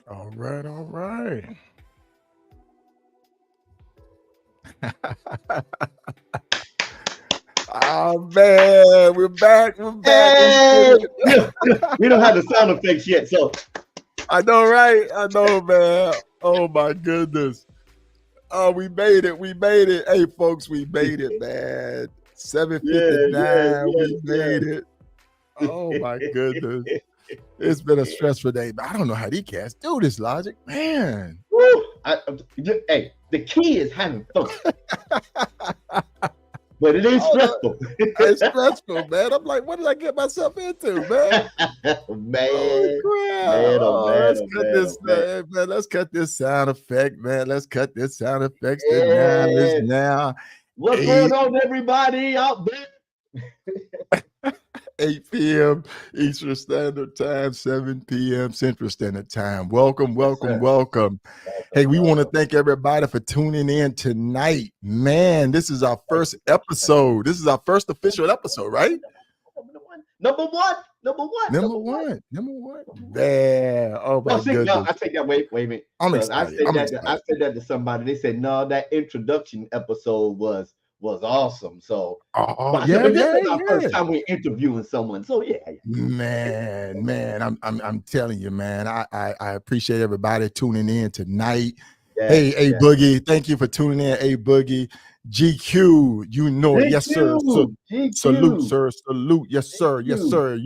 All right, all right. Oh man, we're back. We're back. We Hey, did it. we don't have the sound effects yet, so I know, right? I know, man. Oh my goodness. Oh, we made it. We made it. Hey, folks, we made it, man. yeah, 7:59. We yeah. made it. Oh my goodness. It's been a stressful day, but I don't know how these cats do this, Logic. Man. Woo! Hey, the key is having fun, but it is Oh, no, stressful. it's stressful, man. I'm like, what did I get myself into, man? Holy man, crap. man, oh Oh, man, let's oh cut man, this, oh man. man. Let's cut this sound effect, man. Let's cut this sound effects. The time is And now what's going 8, on, everybody out there? 8 p.m. Eastern Standard Time, 7 p.m. Central Standard Time. Welcome, Yes, welcome, sir. welcome. Hey, Welcome, we want to welcome. thank everybody for tuning in tonight. Man, this is our first episode. This is our first official episode, right? Number one, number one, Number number one. one, number one. Man, oh No, my see, no, goodness. I take that. Wait a minute. I'm Because excited. I'm excited. I said that to somebody. They said, no, that introduction episode was awesome. So, Oh, but I said, yeah, but this yeah, is our first yeah. time we're interviewing someone. So yeah. Man, I'm telling you, man. I appreciate everybody tuning in tonight. Yes, Hey, yes. Boogie, thank you for tuning in. Hey, Boogie, GQ, you know it, yes, sir. So, GQ, salute, GQ, sir. Salute, yes, sir, yes, GQ. sir.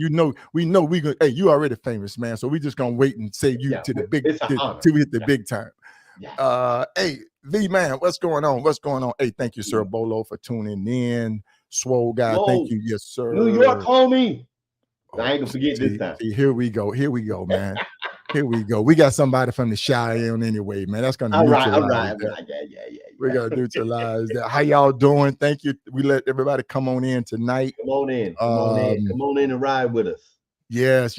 We know we gonna. Hey, you already famous, man. So we just gonna wait and save you Yeah, to the big, it's an honor. till we hit the Yeah, big time. yeah. Hey, V man, what's going on? What's going on? Hey, thank you, sir, Bolo, for tuning in. Swole guy, thank Whoa, you, yes, New York, sir. homie. I Oh, ain't gonna forget this see, time. here we go. Here we go, man. Here we go. We got somebody from the Cheyenne anyway, man. That's gonna All right, all neutralize right, all that. right. Yeah, yeah, yeah, We're yeah. gonna neutralize that. How y'all doing? Thank you. We let everybody come on in tonight. Come on in, come on in, Um, come on in and ride with us. yes.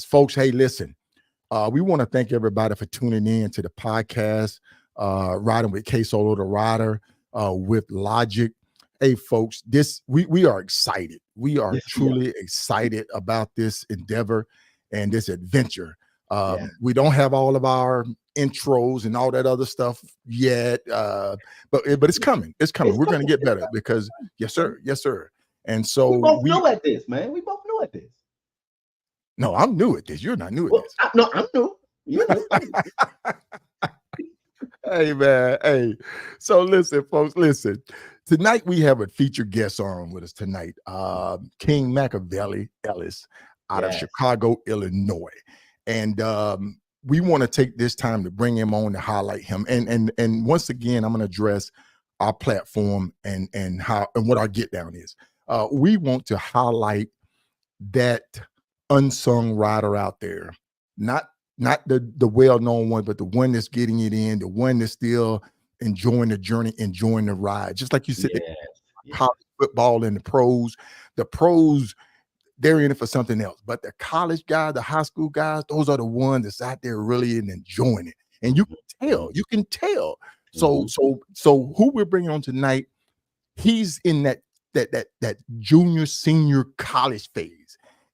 Folks, hey, listen. We want to thank everybody for tuning in to the podcast, riding with KSolo the Rider, with Logic. Hey, folks, we are excited. We are Yes, we are. truly excited about this endeavor and this adventure. Yeah. We don't have all of our intros and all that other stuff yet, but it's coming. It's coming. We're going to get better because yes, sir, yes, sir. And so We both know at this, man. We both know at this. no, I'm new at this. You're not new at Well, this. no, I'm new. You know, I'm new. Hey man, hey. So listen, folks, listen. Tonight we have a featured guest on with us tonight. King Macavelli Ellis out of Yes. Chicago, Illinois. And we want to take this time to bring him on to highlight him. And once again, I'm going to address our platform and how and what our get down is. We want to highlight that unsung rider out there, not the well-known one, but the one that's getting it in, the one that's still enjoying the journey, enjoying the ride. Just like you said, Yes. college football and the pros, they're in it for something else. But the college guys, the high school guys, those are the ones that's out there really enjoying it. And you can tell. So who we're bringing on tonight, he's in that junior, senior college phase.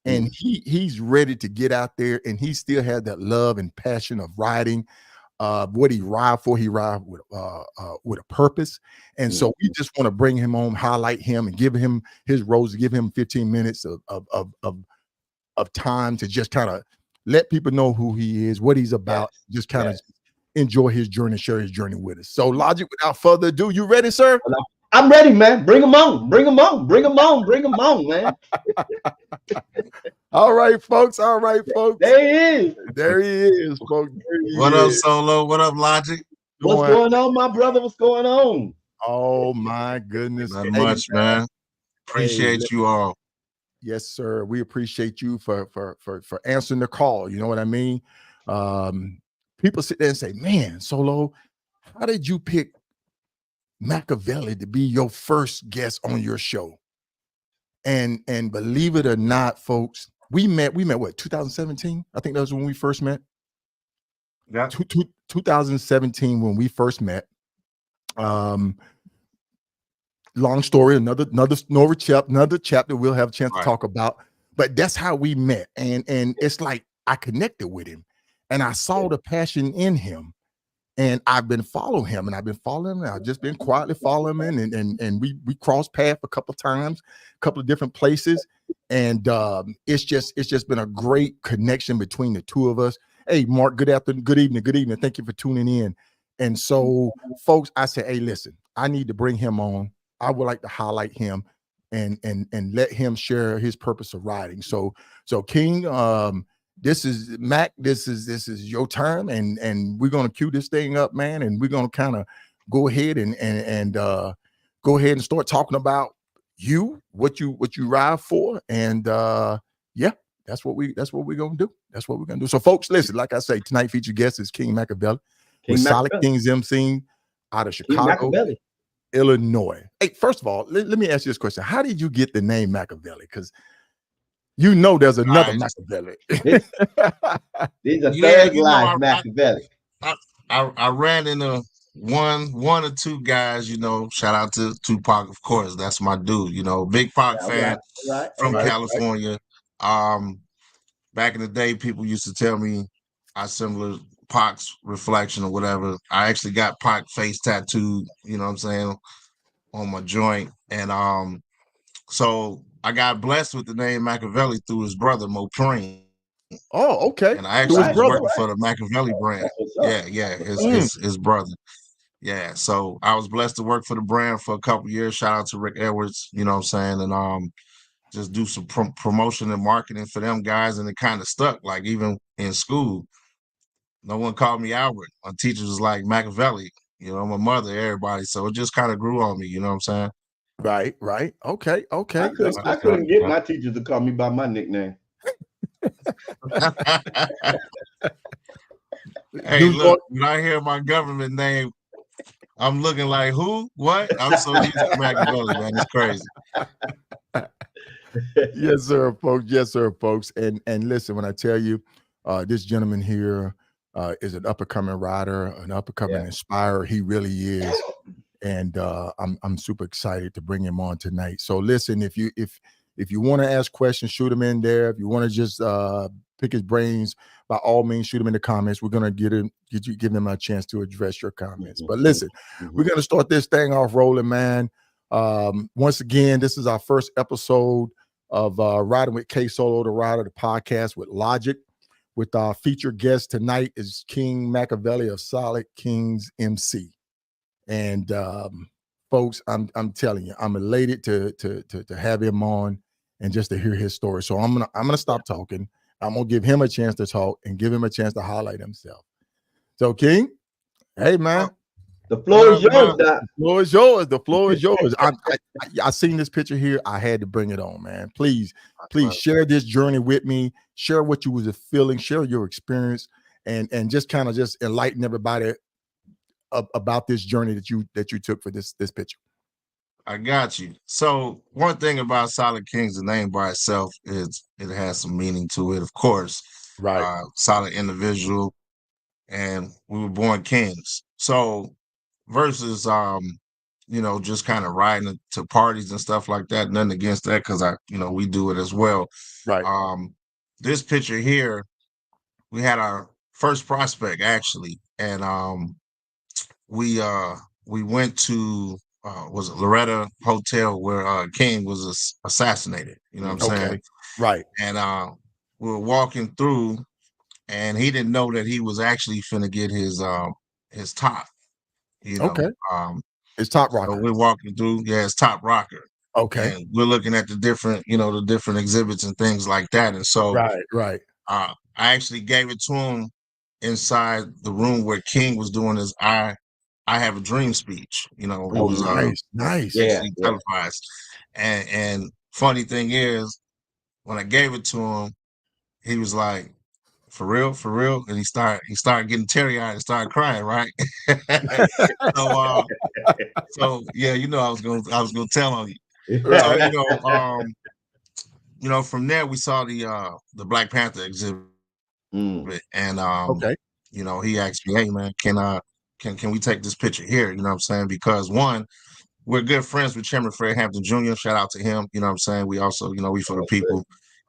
And he's ready to get out there, and he still has that love and passion of riding. What he ride for, he ride with a purpose. And so we just want to bring him on, highlight him, and give him his rose, give him 15 minutes of time to just kind of let people know who he is, what he's about, just kind of enjoy his journey, share his journey with us. So Logic, without further ado, you ready, sir? I'm ready, man. Bring him on. Bring him on. Bring him on. Bring him on, man. All right, folks. All right, folks. There he is. There he is, folks. What up, Solo? What up, Logic? What's going on, my brother? What's going on? Oh my goodness. Not much, man. Appreciate you all. Yes, sir. We appreciate you for answering the call. You know what I mean? People sit there and say, man, Solo, how did you pick Macavelli to be your first guest on your show? And believe it or not, folks, we met what, 2017? I think that was when we first met. Yeah. 2017 when we first met. Long story, another chapter we'll have a chance to talk about. But that's how we met. And it's like I connected with him. And I saw the passion in him. And I've been following him, and I've been following him. I've just been quietly following him, and we crossed paths a couple of times, a couple of different places, and it's just been a great connection between the two of us. Hey, Mark, good afternoon, good evening, good evening. Thank you for tuning in. And so, folks, I said, hey, listen, I need to bring him on. I would like to highlight him and let him share his purpose of riding. So King, this is Mac. This is your time, and we're gonna cue this thing up, man. And we're gonna kind of go ahead and go ahead and start talking about you, what you ride for, and yeah, that's what we're gonna do. That's what we're gonna do. So, folks, listen. Like I say, tonight featured guest is King Macavelli with Solid Kingz MC out of Chicago, Illinois. Hey, first of all, let me ask you this question: how did you get the name Macavelli? Because you know there's another Macavelli. These are third life Macavelli. I ran into one or two guys, shout out to Tupac, of course. That's my dude, big Pac fan from California. Back in the day, people used to tell me I similar Pac's reflection or whatever. I actually got Pac face tattooed, you know what I'm saying, on my joint. And so I got blessed with the name Macavelli through his brother, Mo Preem. Oh, okay. And I actually was working for the Macavelli brand. Yeah, his brother. Yeah, so I was blessed to work for the brand for a couple years. Shout out to Rick Edwards, you know what I'm saying? And just do some promotion and marketing for them guys, and it kind of stuck. Like even in school, no one called me Albert. My teacher was like Macavelli, my mother, everybody. So it just kind of grew on me, you know what I'm saying? Right. Okay. I couldn't get my teachers to call me by my nickname. Hey, look, when I hear my government name, I'm looking like, who? What? I'm so used to Macavelli, man. It's crazy. Yes, sir, folks. Yes, sir, folks. And listen, when I tell you, this gentleman here is an up-and-coming rider, an up-and-coming inspirer. He really is. And I'm super excited to bring him on tonight. So listen, if you want to ask questions, shoot them in there. If you want to just pick his brains, by all means, shoot him in the comments. We're gonna give him a chance to address your comments. But listen, we're gonna start this thing off rolling, man. Once again, this is our first episode of Riding with KSolo, the Rider, the podcast with Logic. With our featured guest tonight is King Macavelli of Solid Kingz MC. And folks, I'm telling you, I'm elated to have him on and just to hear his story. So I'm gonna stop talking. I'm gonna give him a chance to talk and give him a chance to highlight himself. So, King, hey man, the floor is yours. The floor is yours. The floor is yours. I seen this picture here. I had to bring it on, man. Please share this journey with me. Share what you was feeling. Share your experience, and just kind of just enlighten everybody about this journey that you took for this picture. I got you. So one thing about Solid Kingz, the name by itself, is it has some meaning to it, of course. Right. Solid individual, and we were born kings. So versus just kind of riding to parties and stuff like that. Nothing against that, because we do it as well. Right. This picture here, we had our first prospect actually, and we went to was it Loretta Hotel where King was assassinated. You know what I'm saying? Right. And we were walking through, and he didn't know that he was actually finna get his top. His top rocker. So we're walking through, his top rocker. Okay. And we're looking at the different exhibits and things like that. And so right. I actually gave it to him inside the room where King was doing his I Have a Dream speech. It was nice. televised. And funny thing is, when I gave it to him, he was like, for real? And he started getting teary-eyed and started crying, right? So yeah, I was gonna tell on you. Right. So from there we saw the Black Panther exhibit. And he asked me, hey man, can we take this picture here? You know what I'm saying? Because one, we're good friends with Chairman Fred Hampton Jr. Shout out to him. You know what I'm saying? We also, we for the people.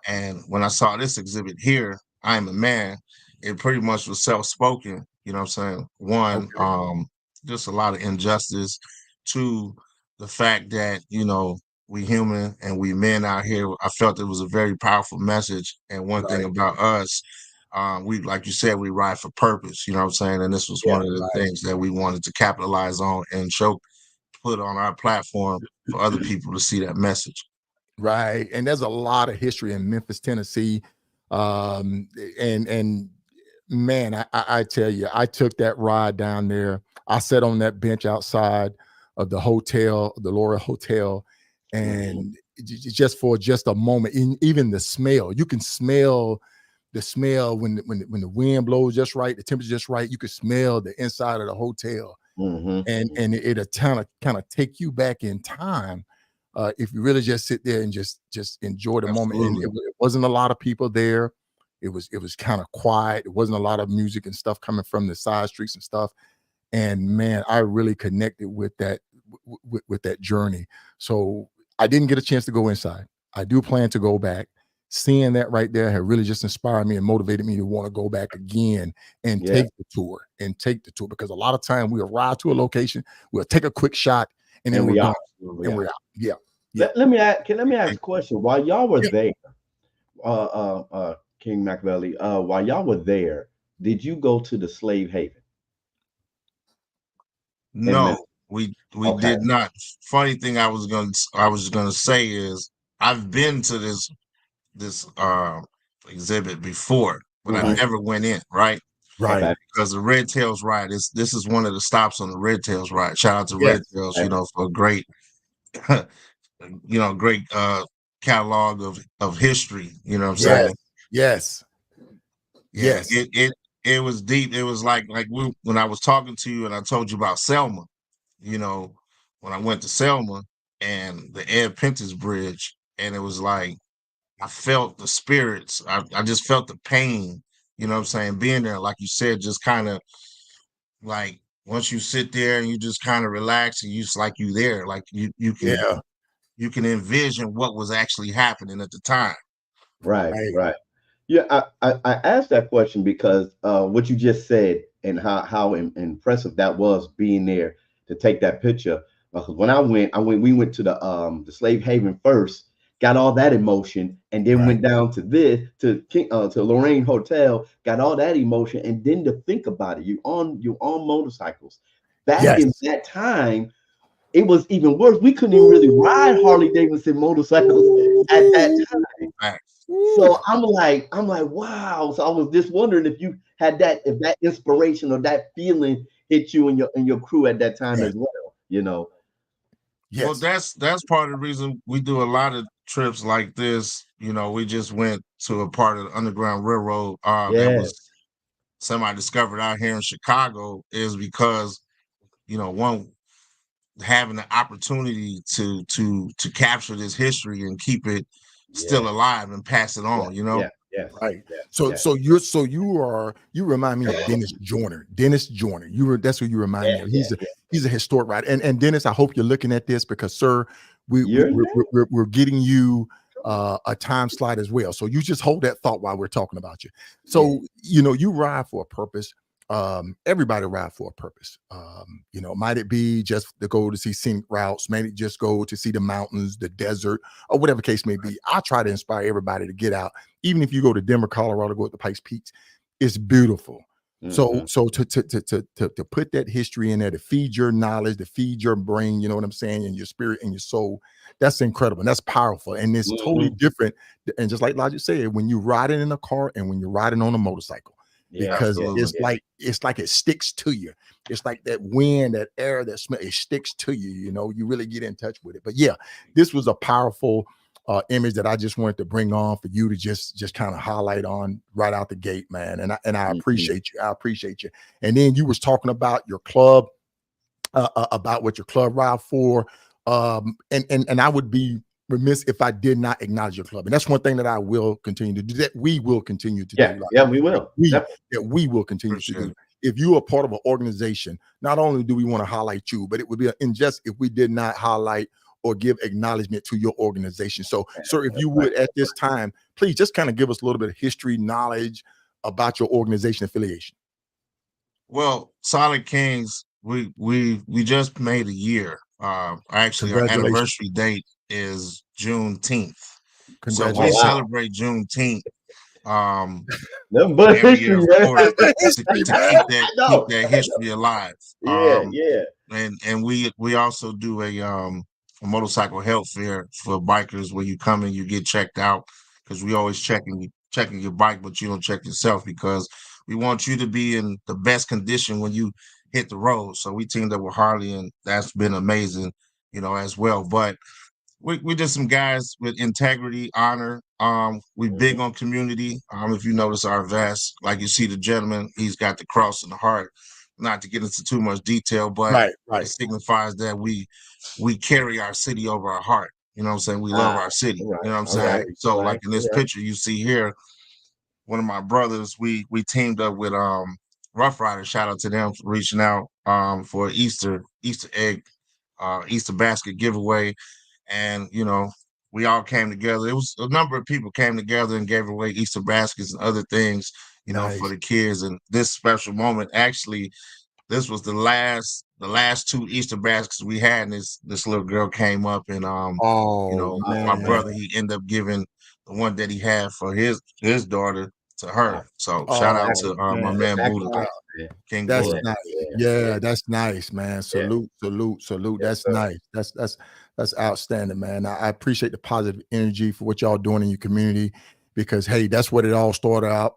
And when I saw this exhibit here, I Am a Man, it pretty much was self-spoken. You know what I'm saying? One, Okay. just a lot of injustice. Two, the fact that, you know, we human and we men out here. I felt it was a very powerful message. And one thing Right. about us, we, like you said, we ride for purpose. You know what I'm saying? And this was Yeah. one of the Right. things that we wanted to capitalize on and put on our platform for other people to see that message. Right. And there's a lot of history in Memphis, Tennessee. And man, I tell you, I took that ride down there. I sat on that bench outside of the hotel, the Laura Hotel, and just for just a moment, even the smell, you can smell the smell when the wind blows just right, the temperature just right. You can smell the inside of the hotel, and it'll kind of take you back in time. If you really just sit there and just enjoy the moment. And Absolutely. it wasn't a lot of people there. It was kind of quiet. It wasn't a lot of music and stuff coming from the side streets and stuff. And man, I really connected with that with that journey. So I didn't get a chance to go inside. I do plan to go back. Seeing that right there had really just inspired me and motivated me to want to go back again and Yeah. take the tour, because a lot of time we arrive to a location, we'll take a quick shot, and then we're gone. And we're out. Yeah. Yeah. Let me ask a question. While y'all were Yeah. there, King Macavelli, while y'all were there, did you go to the slave haven? No, we Okay. did not. Funny thing I was gonna say is I've been to this exhibit before, but I never went in, right? Right. Okay. Because the Red Tails ride this is one of the stops on the Red Tails ride. Shout out to Yes. Red Tails, you know, for a great great catalog of history, you know what I'm Yes. saying? Yes. Yeah, Yes. it was deep. It was like when I was talking to you and I told you about Selma, you know, when I went to Selma and the Ed Pentis Bridge, and it was like I felt the spirits. I just felt the pain, you know what I'm saying? Being there, like you said, just kind of like once you sit there and you just kind of relax and you just like you there, like Yeah. you can envision what was actually happening at the time. Right. Right. Right. Yeah. I asked that question because what you just said and how impressive that was being there to take that picture. Because when we went to the slave haven first, got all that emotion, and then Right. went down to to Lorraine Hotel, got all that emotion, and then to think about it, you on motorcycles. Back Yes. in that time, it was even worse. We couldn't even really ride Harley Davidson motorcycles at that time. So I'm like, wow. So I was just wondering if you had if that inspiration or that feeling hit you and your crew at that time Yes. as well, you know. Well, Yes. that's part of the reason we do a lot of trips like this. You know, we just went to a part of the Underground Railroad that Yeah, was semi-discovered out here in Chicago, is because, you know, one, having the opportunity to capture this history and keep it yeah, still alive and pass it yeah, on, you know? yeah, yes, Right. yes, So yes, you remind me of Dennis Joyner. Dennis Joyner. That's who you remind me yeah, of. yeah, yeah. He's a historic writer. And Dennis, I hope you're looking at this, because sir, You're in we're getting you a time slide as well. So you just hold that thought while we're talking about you. yeah, So you know, you ride for a purpose. Everybody ride for a purpose. You know, might it be just to go to see scenic routes, maybe just go to see the mountains, the desert, or whatever case may be. I try to inspire everybody to get out. Even if you go to Denver, Colorado, go to the Pikes Peaks, it's beautiful. So to put that history in there, to feed your knowledge, to feed your brain, you know what I'm saying, and your spirit and your soul, that's incredible and that's powerful, and it's totally different. And just like Logic said, when you're riding in a car and when you're riding on a motorcycle, yeah, because yeah, Absolutely. it's like it sticks to you. It's like that wind, that air, that smell, it sticks to you. You know, you really get in touch with it. But yeah, this was a powerful image that I just wanted to bring on for you to just kind of highlight on right out the gate, man. And I appreciate you. I appreciate you. And then you was talking about your club, about what your club ride for. And I would be remiss if I did not acknowledge your club. And that's one thing that I will continue to do, that we will continue to yeah, do. Like, yeah, we will. that we will continue to Appreciate do. it. If you are part of an organization, not only do we want to highlight you, but it would be unjust if we did not highlight or give acknowledgement to your organization. So, sir, if you would at this time, please just kind of give us a little bit of history, knowledge, about your organization affiliation? Well, Solid Kingz, we just made a year. Actually, our anniversary date is Juneteenth. So we celebrate Juneteenth every year, of course, to keep that history alive. And we also do a motorcycle health fair for bikers where you come and you get checked out, because we always checking your bike, but you don't check yourself, because we want you to be in the best condition when you hit the road. So we teamed up with Harley, and that's been amazing, as well. But we just some guys with integrity, honor. We big on community. If you notice our vest, like you see the gentleman, he's got the cross in the heart. Not to get into too much detail, but it signifies that we carry our city over our heart. You know what I'm saying? We love our city. You know what I'm saying? So like in this picture you see here, one of my brothers, we teamed up with Rough Riders. Shout out to them for reaching out for Easter egg, Easter basket giveaway. And we all came together. It was a number of people came together and gave away Easter baskets and other things, for the kids. And this special moment, actually, this was the last 2 Easter baskets we had. And this little girl came up, and my brother, he ended up giving the one that he had for his daughter to her. So shout out to my man Buddha. King That's Buddha. nice. Yeah, that's nice, man. Salute. That's nice. That's outstanding, man. I appreciate the positive energy for what y'all doing in your community, because hey, that's what it all started out.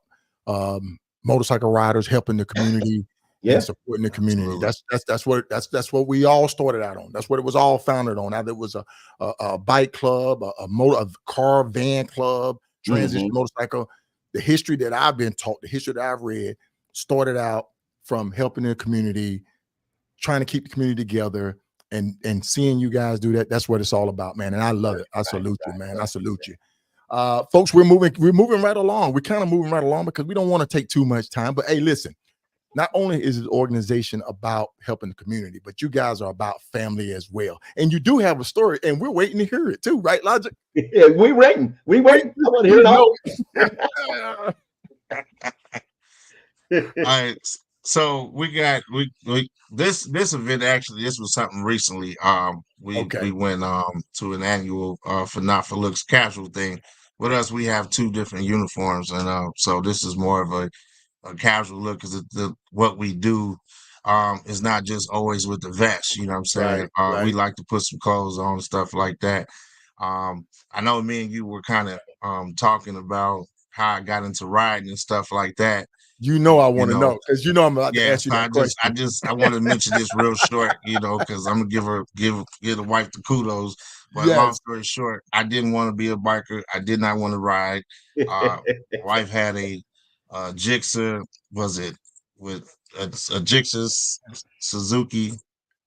Motorcycle riders helping the community and supporting the community. Absolutely. That's what we all started out on. That's what it was all founded on. Either it was a bike club, a car van club, transition motorcycle. The history that I've been taught, the history that I've read, started out from helping the community, trying to keep the community together, and seeing you guys do that. That's what it's all about, man. And I love it. I salute you, man. I salute you. Folks, we're moving right along. We're kind of moving right along because we don't want to take too much time. But hey, listen, not only is the organization about helping the community, but you guys are about family as well. And you do have a story, and we're waiting to hear it too, right, Logic? Yeah, we waiting. I want to hear it all. All right. So we this event, actually, this was something recently. We went to an annual for Not for Looks casual thing. With us, we have 2 different uniforms, and so this is more of a casual look, because what we do is not just always with the vest. You know what I'm saying? We like to put some clothes on and stuff like that. I know me and you were kind of talking about how I got into riding and stuff like that. I want to know, because I'm about to ask you that question. I want to mention this real short, because I'm gonna give the wife the kudos. But long story short, I didn't want to be a biker. I did not want to ride. Wife had a Gixxer, was it with a Gixxer Suzuki?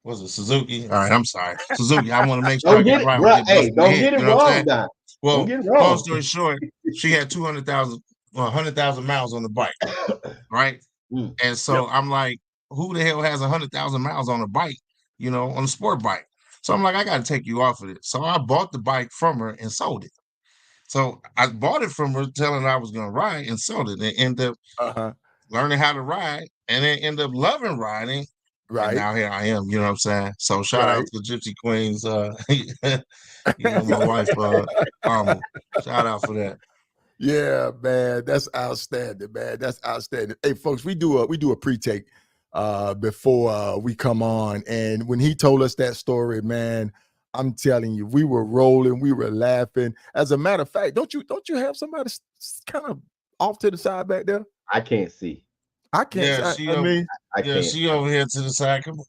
Was it Suzuki? All right, I'm sorry, Suzuki. I want to make sure I get it right. Don't get it wrong, Don. Well, long story short, she had 100,000 miles on the bike, right? And so I'm like, who the hell has 100,000 miles on a bike, on a sport bike? So I'm like, I got to take you off of it. So I bought the bike from her and sold it. So I bought it from her, telling her I was going to ride, and sold it, and ended up learning how to ride, and then end up loving riding. Right. And now here I am, you know what I'm saying? So shout out to Gypsy Queens, my wife, shout out for that. Yeah, man, that's outstanding, man. That's outstanding. Hey, folks, we do a pre-take before we come on, and when he told us that story, man, I'm telling you, we were rolling, we were laughing. As a matter of fact, don't you have somebody kind of off to the side back there? I can't see. I can't. Yeah, I can't. She over here to the side. Come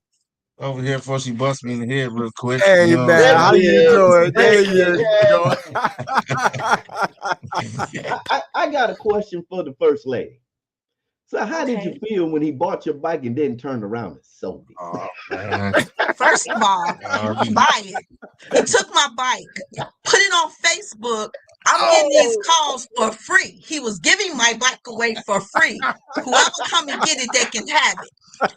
over here before she busts me in the head real quick. Hey, man, how you doing? There you go. I got a question for the first lady. So how did you feel when he bought your bike and then turned around and sold it? Oh, man. First of all, he didn't buy it. He took my bike, put it on Facebook. I'm getting these calls for free. He was giving my bike away for free. Whoever come and get it, they can have it.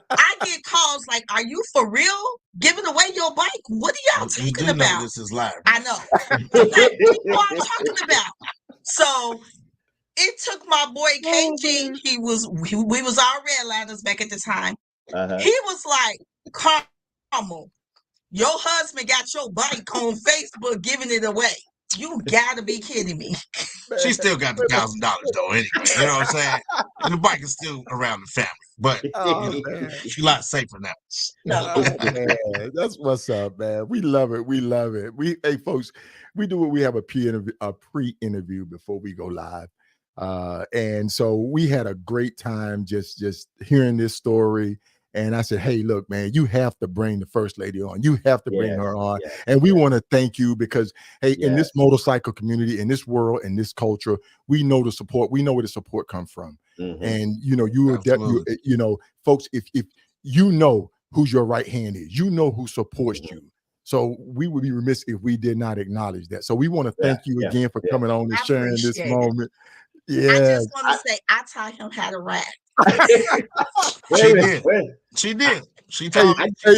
I get calls like, "Are you for real? Giving away your bike? What are y'all talking about?" Know this is live. I know. Like, what I'm talking about. So It took my boy KG. We was all redliners back at the time. He was like, Carmel, your husband got your bike on Facebook giving it away. You gotta be kidding me. She still got the $1,000 though, anyway. You know what I'm saying? And the bike is still around the family, but she's a lot safer now. Man, that's what's up, man. We love it. We love it. Hey folks, we do what we have a pre-interview before we go live. And so we had a great time just hearing this story. And I said, hey, look, man, you have to bring the first lady on. You have to bring her on. And we want to thank you because, hey, in this motorcycle community, in this world, in this culture, we know the support. We know where the support comes from. And, you know, folks, if you know who your right hand is, you know who supports you. So we would be remiss if we did not acknowledge that. So we want to thank you again for coming on and sharing this moment. Yeah. I just want to say, I taught him how to rap. She did.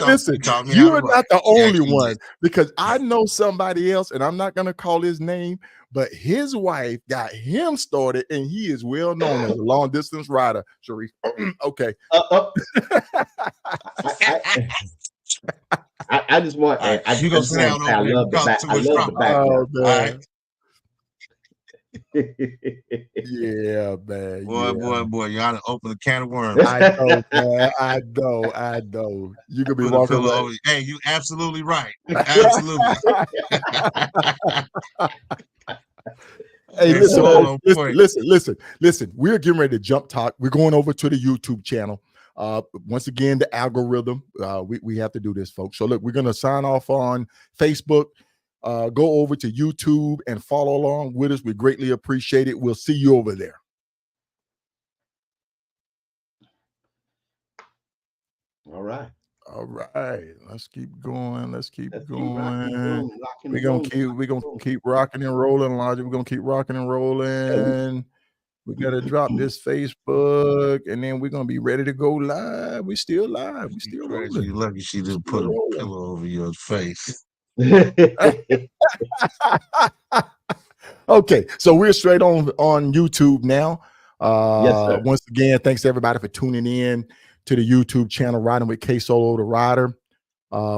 Listen, you are not the only one because I know somebody else, and I'm not going to call his name, but his wife got him started, and he is well known as a long distance rider. Sharif, okay. I just want. You gonna sit down over there? I love the background. Oh, man. Yeah, man. Boy, y'all done open a can of worms. I know, man. I know. You could be walking over. Hey, you absolutely right. Absolutely. Hey, listen. We're getting ready to jump talk. We're going over to the YouTube channel. Once again, the algorithm. We have to do this, folks. So look, we're gonna sign off on Facebook. Go over to YouTube and follow along with us. We greatly appreciate it. We'll see you over there. All right. Let's keep going. We're gonna keep rocking and rolling, Elijah. We're gonna keep rocking and rolling. We gotta drop this Facebook, and then we're gonna be ready to go live. We still live. We still rolling. You're lucky she just put a pillow over your face. Okay, so we're straight on YouTube now. Yes, sir. Once again, thanks to everybody for tuning in to the YouTube channel, Riding with KSolo the Rider,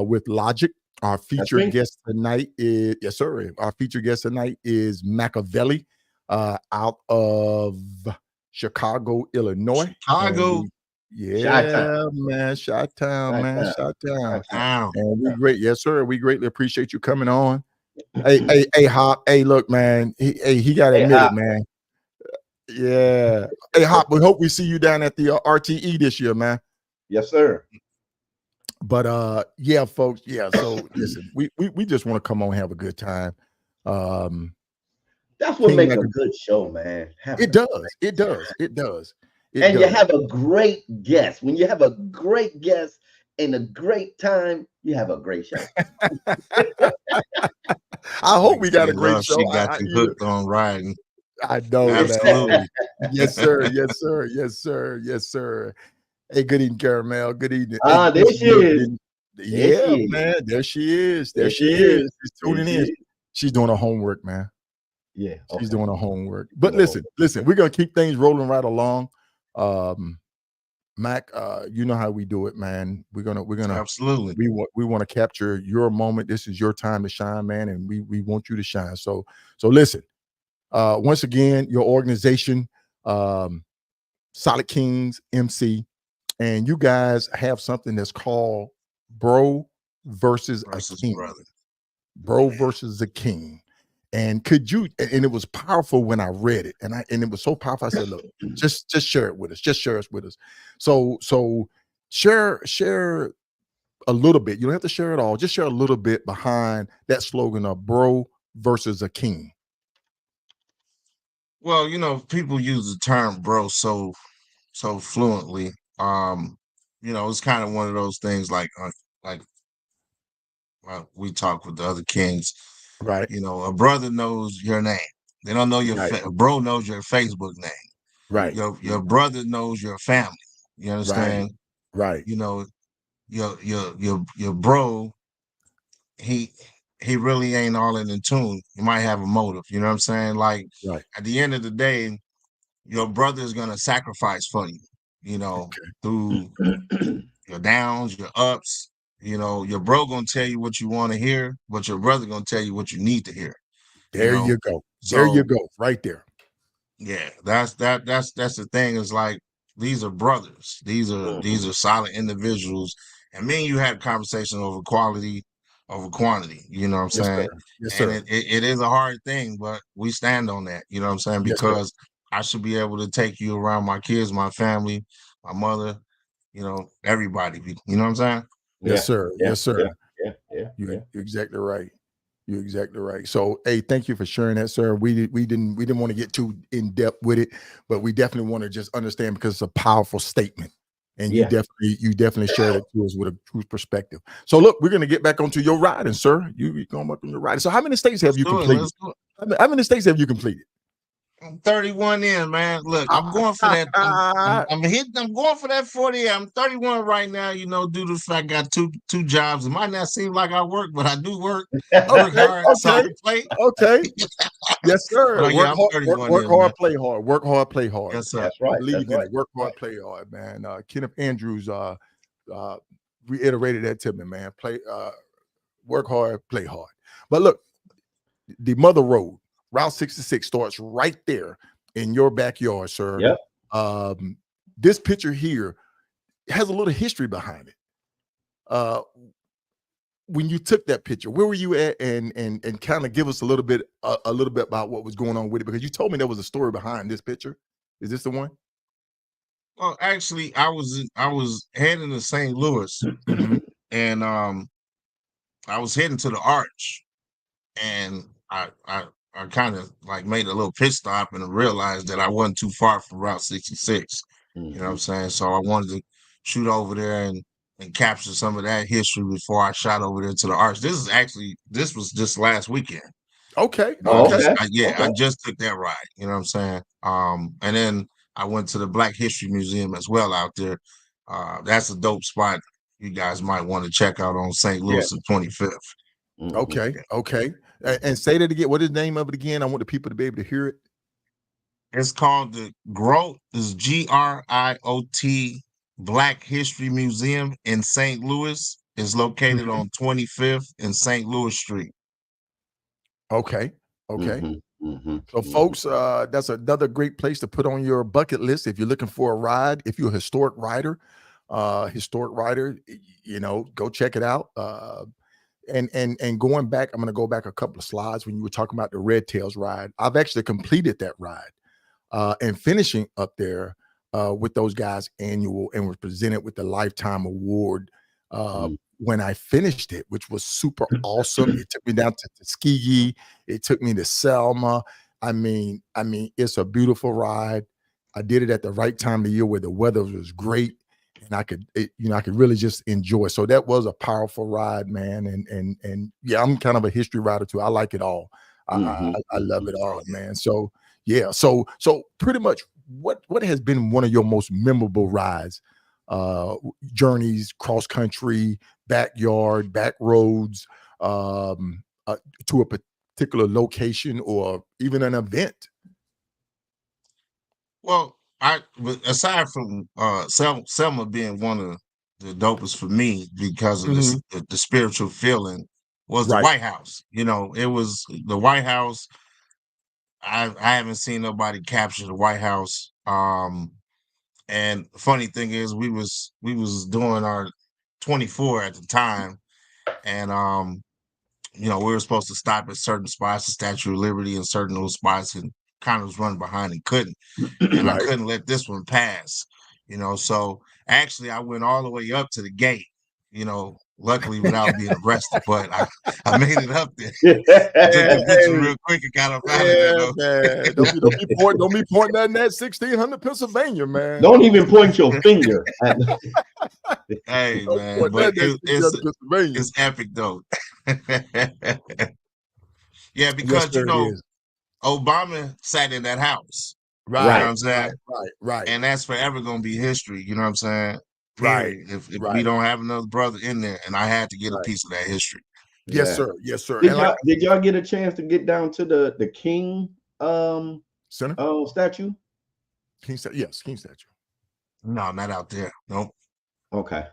with Logic. Our featured guest tonight is Our featured guest tonight is Macavelli, out of Chicago, Illinois. Yeah, man, Chi-Town, man, Chi-Town. And we greatly appreciate you coming on. Hey, Hop. Hey, look, man. He got to admit it, man. Yeah. Hey, Hop. We hope we see you down at the RTE this year, man. Yes, sir. But yeah, folks. Yeah. So listen, we just want to come on and have a good time. That's what makes a good show, man. It does. And you have a great guest. When you have a great guest and a great time, you have a great show. I hope we got a great show. She got you hooked on riding. I know. Absolutely. Yes, sir. Hey, good evening, Caramel. Good evening. There she is. Yeah, man. There she is. She's tuning in. She's doing her homework, man. Yeah. Okay. She's doing her homework. But listen, we're gonna keep things rolling right along. Mac, you know how we do it, man. We're gonna absolutely. We want to capture your moment. This is your time to shine, man, and we want you to shine. So listen. Once again, your organization, Solid Kingz MC, and you guys have something that's called Bro versus a King. Brother. Bro versus a King. And could you, and it was powerful when I read it, and it was so powerful. I said, look, just share it with us. Just share it with us. So share a little bit. You don't have to share it all. Just share a little bit behind that slogan of Bro versus a King. Well, you know, people use the term bro so fluently. You know, it's kind of one of those things like we talk with the other kings. Right. You know, a brother knows your name. They don't know your bro knows your Facebook name. Right. Your brother knows your family. You understand? Right. You know, your bro, he really ain't all in tune. He might have a motive. You know what I'm saying? Like at the end of the day, your brother is gonna sacrifice for you, through your downs, your ups. Your bro gonna tell you what you want to hear, but your brother gonna tell you what you need to hear. There you go. There So you go. Right there. yeah, that's the thing. Is like these are brothers. These are solid individuals. And me and you had a conversation over quality over quantity. You know what I'm saying? Sir. Yes, And sir. it is a hard thing, but we stand on that. You know what I'm saying? Yes, sir. Because I should be able to take you around my kids, my family, my mother, everybody. You know what I'm saying? Yes, sir. Yes, sir. Yeah. You're exactly right. You're exactly right. So, hey, thank you for sharing that, sir. We didn't want to get too in depth with it, but we definitely want to just understand because it's a powerful statement, and you definitely shared it to us with a true perspective. So, look, we're gonna get back onto your riding, sir. You going back on your riding. So, how many states have you completed? How many states have you completed? I'm 31 in, man. Look, I'm going for that. I'm going for that 40. I'm 31 right now. Due to the fact I got two jobs. It might not seem like I work, but I do work. Work hard, solid play. Okay. Yes, sir. Work hard, play hard. Work hard, play hard. Yes, sir. That's right. Believe in it. Work hard, play hard, man. Kenneth Andrews reiterated that to me, man. Work hard, play hard. But look, the Mother Road, Route 66 starts right there in your backyard, sir. Yep. This picture here has a little history behind it. When you took that picture, where were you at? And kind of give us a little bit about what was going on with it, because you told me there was a story behind this picture. Is this the one? Well, actually, I was heading to St. Louis, and I was heading to the Arch, and I kind of like made a little pit stop and realized that I wasn't too far from Route 66. You know what I'm saying? So I wanted to shoot over there and capture some of that history before I shot over there to the Arch. This was just last weekend. Okay. I just took that ride. You know what I'm saying? And then I went to the Black History Museum as well out there. That's a dope spot you guys might want to check out on St. Louis the 25th. Okay. And say that again. What is the name of it again? I want the people to be able to hear it. It's called the GROT. Is GRIOT Black History Museum in St. Louis. It's located on 25th and St. Louis Street. Okay. So, folks, that's another great place to put on your bucket list if you're looking for a ride. If you're a historic rider, go check it out. And going back, I'm going to go back a couple of slides when you were talking about the Red Tails ride. I've actually completed that ride and finishing up there with those guys annual, and was presented with the Lifetime Award when I finished it, which was super awesome. It took me down to Tuskegee. It took me to Selma. I mean, it's a beautiful ride. I did it at the right time of the year where the weather was great, and I could really just enjoy. So that was a powerful ride, man. And yeah, I'm kind of a history rider too. I like it all. I love it all, man. So yeah, so pretty much what has been one of your most memorable rides, journeys, cross country, backyard, back roads, to a particular location or even an event? Well, aside from Selma being one of the dopest for me because of the spiritual feeling, was the White House. It was the White House. I haven't seen nobody capture the White House. And the funny thing is, we was doing our 24 at the time, and we were supposed to stop at certain spots, the Statue of Liberty, and certain little spots, and kind of was running behind and couldn't. And I couldn't let this one pass, So actually, I went all the way up to the gate, luckily without being arrested, but I made it up there. Took the picture real quick and got up out of there. Don't be pointing at that 1600 Pennsylvania, man. Don't even point your finger. Hey, man, but it's epic though. Yeah, because Obama sat in that house. Right. You know what I'm saying? Right. And that's forever gonna be history. You know what I'm saying? Period. If we don't have another brother in there, and I had to get a piece of that history. Yes, sir. Yes, sir. Did y'all get a chance to get down to the King Center statue? Yes, King statue. No, not out there. Nope. Okay.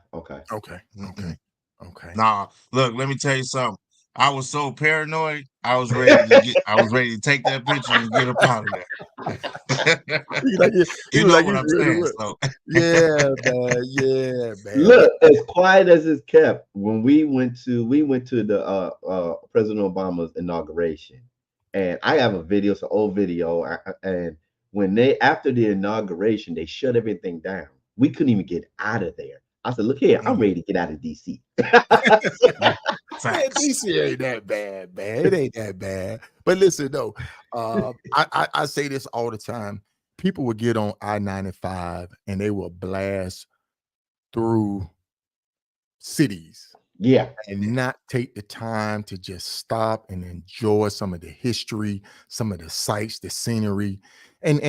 Nah, look, let me tell you something. I was so paranoid, I was ready to take that picture and get up out of there. You know what I'm saying? So Yeah, man. Look, as quiet as it's kept, when we went to the President Obama's inauguration, and I have a video, it's an old video, and when they after the inauguration, they shut everything down. We couldn't even get out of there. I said, "Look here, I'm ready to get out of DC." Man, DC ain't that bad, man. It ain't that bad. But listen, though, I say this all the time. People would get on I-95 and they will blast through cities. Yeah. And not take the time to just stop and enjoy some of the history, some of the sights, the scenery. And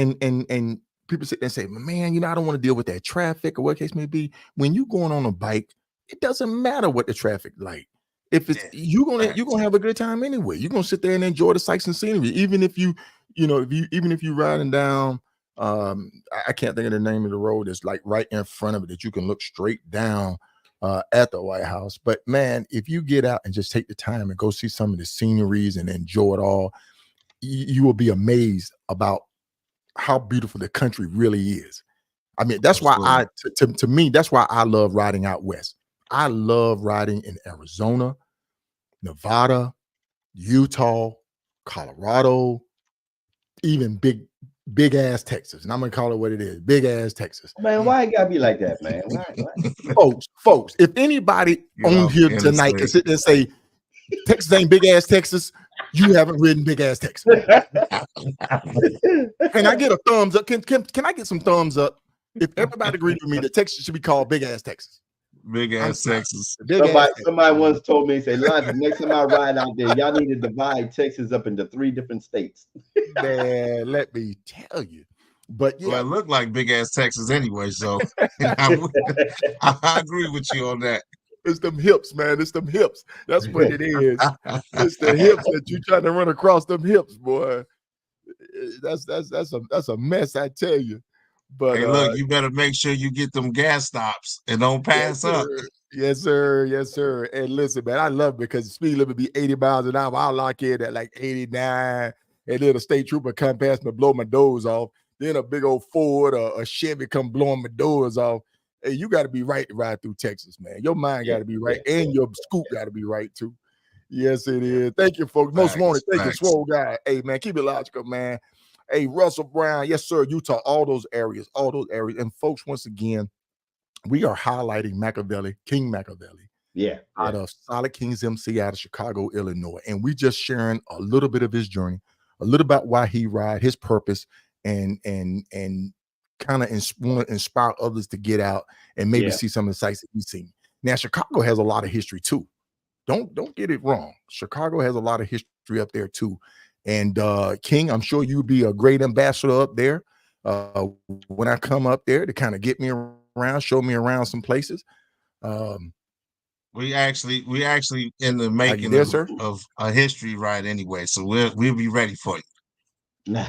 people sit there and say, man, I don't want to deal with that traffic or what case may be. When you're going on a bike, it doesn't matter what the traffic like. If it's you're gonna have a good time anyway. You're gonna sit there and enjoy the sights and scenery, even if you riding down. I can't think of the name of the road that's like right in front of it that you can look straight down at the White House. But man, if you get out and just take the time and go see some of the sceneries and enjoy it all, you will be amazed about how beautiful the country really is. I mean, that's why to me, that's why I love riding out west. I love riding in Arizona, Nevada, Utah, Colorado, even big ass Texas. And I'm gonna call it what it is, big ass Texas. Man, why it gotta be like that, man? Why? Folks, if anybody on here tonight can sit there and say Texas ain't big ass Texas, you haven't ridden big ass Texas. Can I get a thumbs up? Can I get some thumbs up if everybody agrees with me that Texas should be called big ass Texas? Big ass Texas. Somebody once told me, say, Lonzo, next time I ride out there, y'all need to divide Texas up into 3 different states. Man, let me tell you. But yeah, well, it looked like big ass Texas anyway, so I agree with you on that. It's them hips, man. It's them hips. That's what it is. It's the hips that you trying to run across them hips, boy. That's a mess, I tell you. But hey, look, you better make sure you get them gas stops and don't pass up. Yes, sir. And listen, man, I love it because the speed limit be 80 miles an hour. I'll lock in at like 89, and then a state trooper come past me, blow my doors off. Then a big old Ford or a Chevy come blowing my doors off. Hey, you got to be right to ride through Texas, man. Your mind got to be right, and your scoop got to be right too. Yes, it is. Thank you, folks. Most wanted. Thank you, Swole Guy. Hey, man, keep it logical, man. Hey, Russell Brown. Yes, sir. Utah, all those areas. And folks, once again, we are highlighting Macavelli, King Macavelli. Yeah. Out of Solid Kingz MC out of Chicago, Illinois. And we just sharing a little bit of his journey, a little about why he ride, his purpose, and kind of want to inspire others to get out and maybe see some of the sites that he's seen. Now, Chicago has a lot of history too. Don't get it wrong. Chicago has a lot of history up there too. And King, I'm sure you'd be a great ambassador up there when I come up there to kind of get me around, show me around some places. We actually in the making of a history ride anyway, so we'll be ready for you.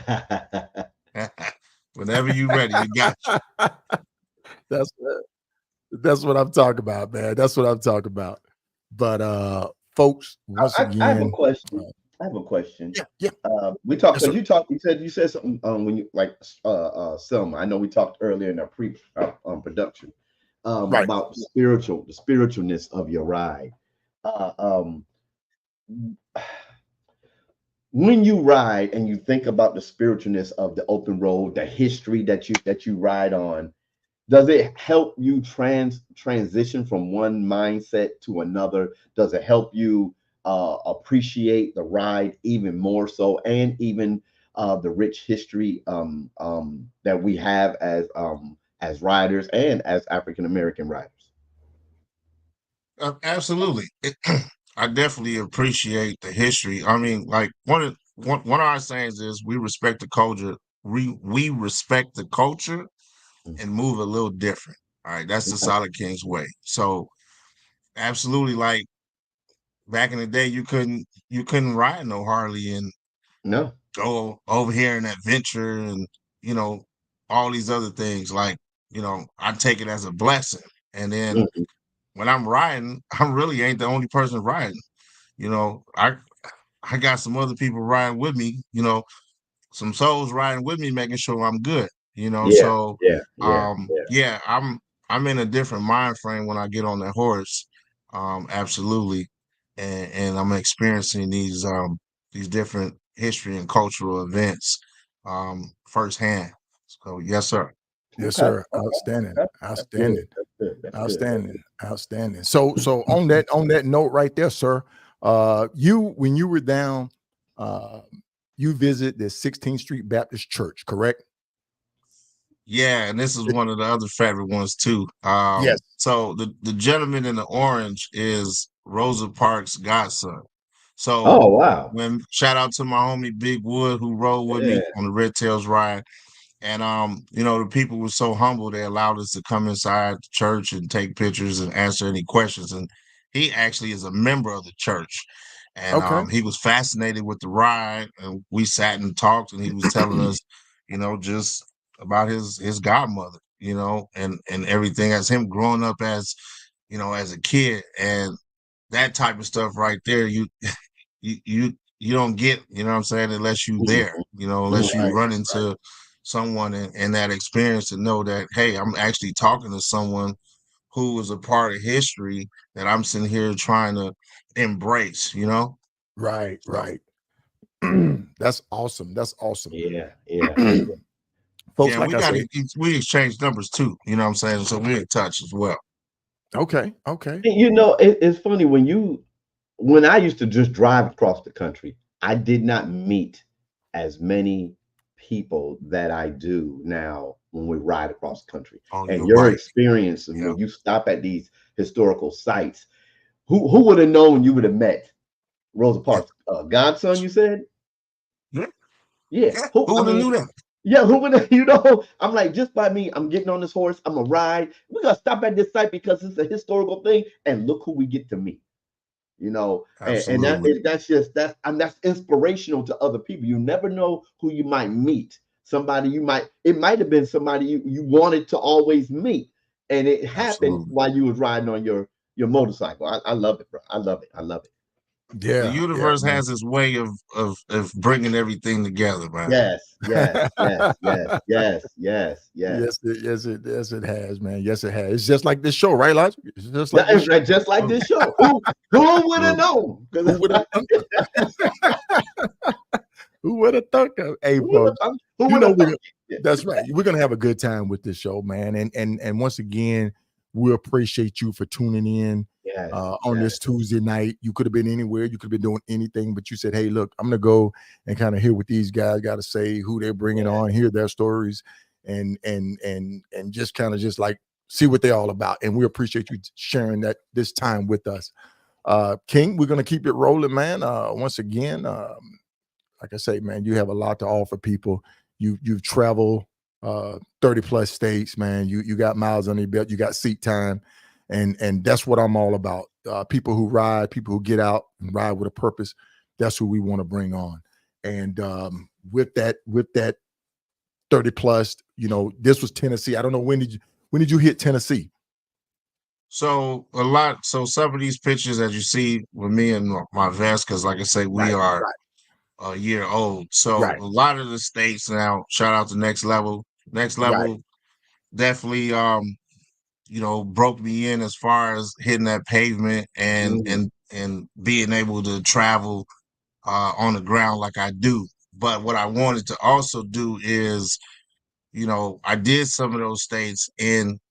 Whenever you're ready, we got you. That's what I'm talking about, man. That's what I'm talking about. But folks, once again, I have a question. Yeah. We talked because you said something when you like Selma. I know we talked earlier in our production about the spiritualness of your ride. When you ride and you think about the spiritualness of the open road, the history that you ride on, does it help you transition from one mindset to another? Does it help you appreciate the ride even more so, and even the rich history that we have as riders and as African American riders? Absolutely. I definitely appreciate the history. I mean, like one of our sayings is we respect the culture. We respect the culture and move a little different. All right, that's the Solid Kingz way. So, absolutely, like back in the day, you couldn't ride no Harley and no go over here and adventure and all these other things. Like, I take it as a blessing. And then when I'm riding, I really ain't the only person riding. I got some other people riding with me, some souls riding with me, making sure I'm good, so yeah, I'm in a different mind frame when I get on that horse. Absolutely. And I'm experiencing these different history and cultural events firsthand. So yes, sir. Yes, sir. Outstanding. Outstanding. Outstanding. So on that note right there, sir, when you were down, you visit the 16th Street Baptist Church, correct? Yeah, and this is one of the other favorite ones too. Yes. So the gentleman in the orange is Rosa Parks' godson. So wow. Shout out to my homie Big Wood who rode with me on the Red Tails ride. And the people were so humble, they allowed us to come inside the church and take pictures and answer any questions. And he actually is a member of the church. And he was fascinated with the ride. And we sat and talked, and he was telling us, just about his godmother, and everything, as him growing up as a kid. And that type of stuff right there, you don't get, what I'm saying, unless you there, unless you run into someone in that experience to know that, hey, I'm actually talking to someone who was a part of history that I'm sitting here trying to embrace, Right. That's awesome. Yeah. Folks, yeah, like I said, we exchange numbers too, what I'm saying? So we're in touch as well. Okay. It's funny when I used to just drive across the country, I did not meet as many people that I do now when we ride across the country. And your experience when you stop at these historical sites, who would have known you would have met Rosa Parks' godson, you said? Yeah. Who would have knew that? Yeah, who would have, I'm like, just by me, I'm getting on this horse, I'm gonna ride. We're gonna stop at this site because it's a historical thing, and look who we get to meet. And that's inspirational to other people. You never know who you might meet. It might have been somebody you wanted to always meet, and it happened while you was riding on your motorcycle. I love it, bro. I love it. Yeah, the universe has its way of bringing everything together, man. Yes. Yes, it has, man. Yes, it has. It's just like this show, right, Logic? It's just like this show. Who would have known? Who would have thunk of? Hey, folks, that's right. We're gonna have a good time with this show, man. And once again, we appreciate you for tuning in on this Tuesday night. You could have been anywhere, you could have been doing anything, but you said, hey, look, I'm gonna go and kind of hear what these guys got to say, who they're bringing on, hear their stories, and just kind of just like see what they're all about. And we appreciate you sharing this time with us. King, we're gonna keep it rolling, man. Once again, like I say, man, you have a lot to offer people. You've traveled 30 plus states, man. You got miles on your belt, you got seat time, and that's what I'm all about. People who ride, people who get out and ride with a purpose. That's who we want to bring on. And with that 30 plus, this was Tennessee. I don't know, when did you hit Tennessee? So some of these pictures that you see with me and my vest, because like I say, we are a year old. So a lot of the states now, shout out to Next Level. Next Level definitely broke me in as far as hitting that pavement and being able to travel on the ground like I do. But what I wanted to also do is, I did some of those states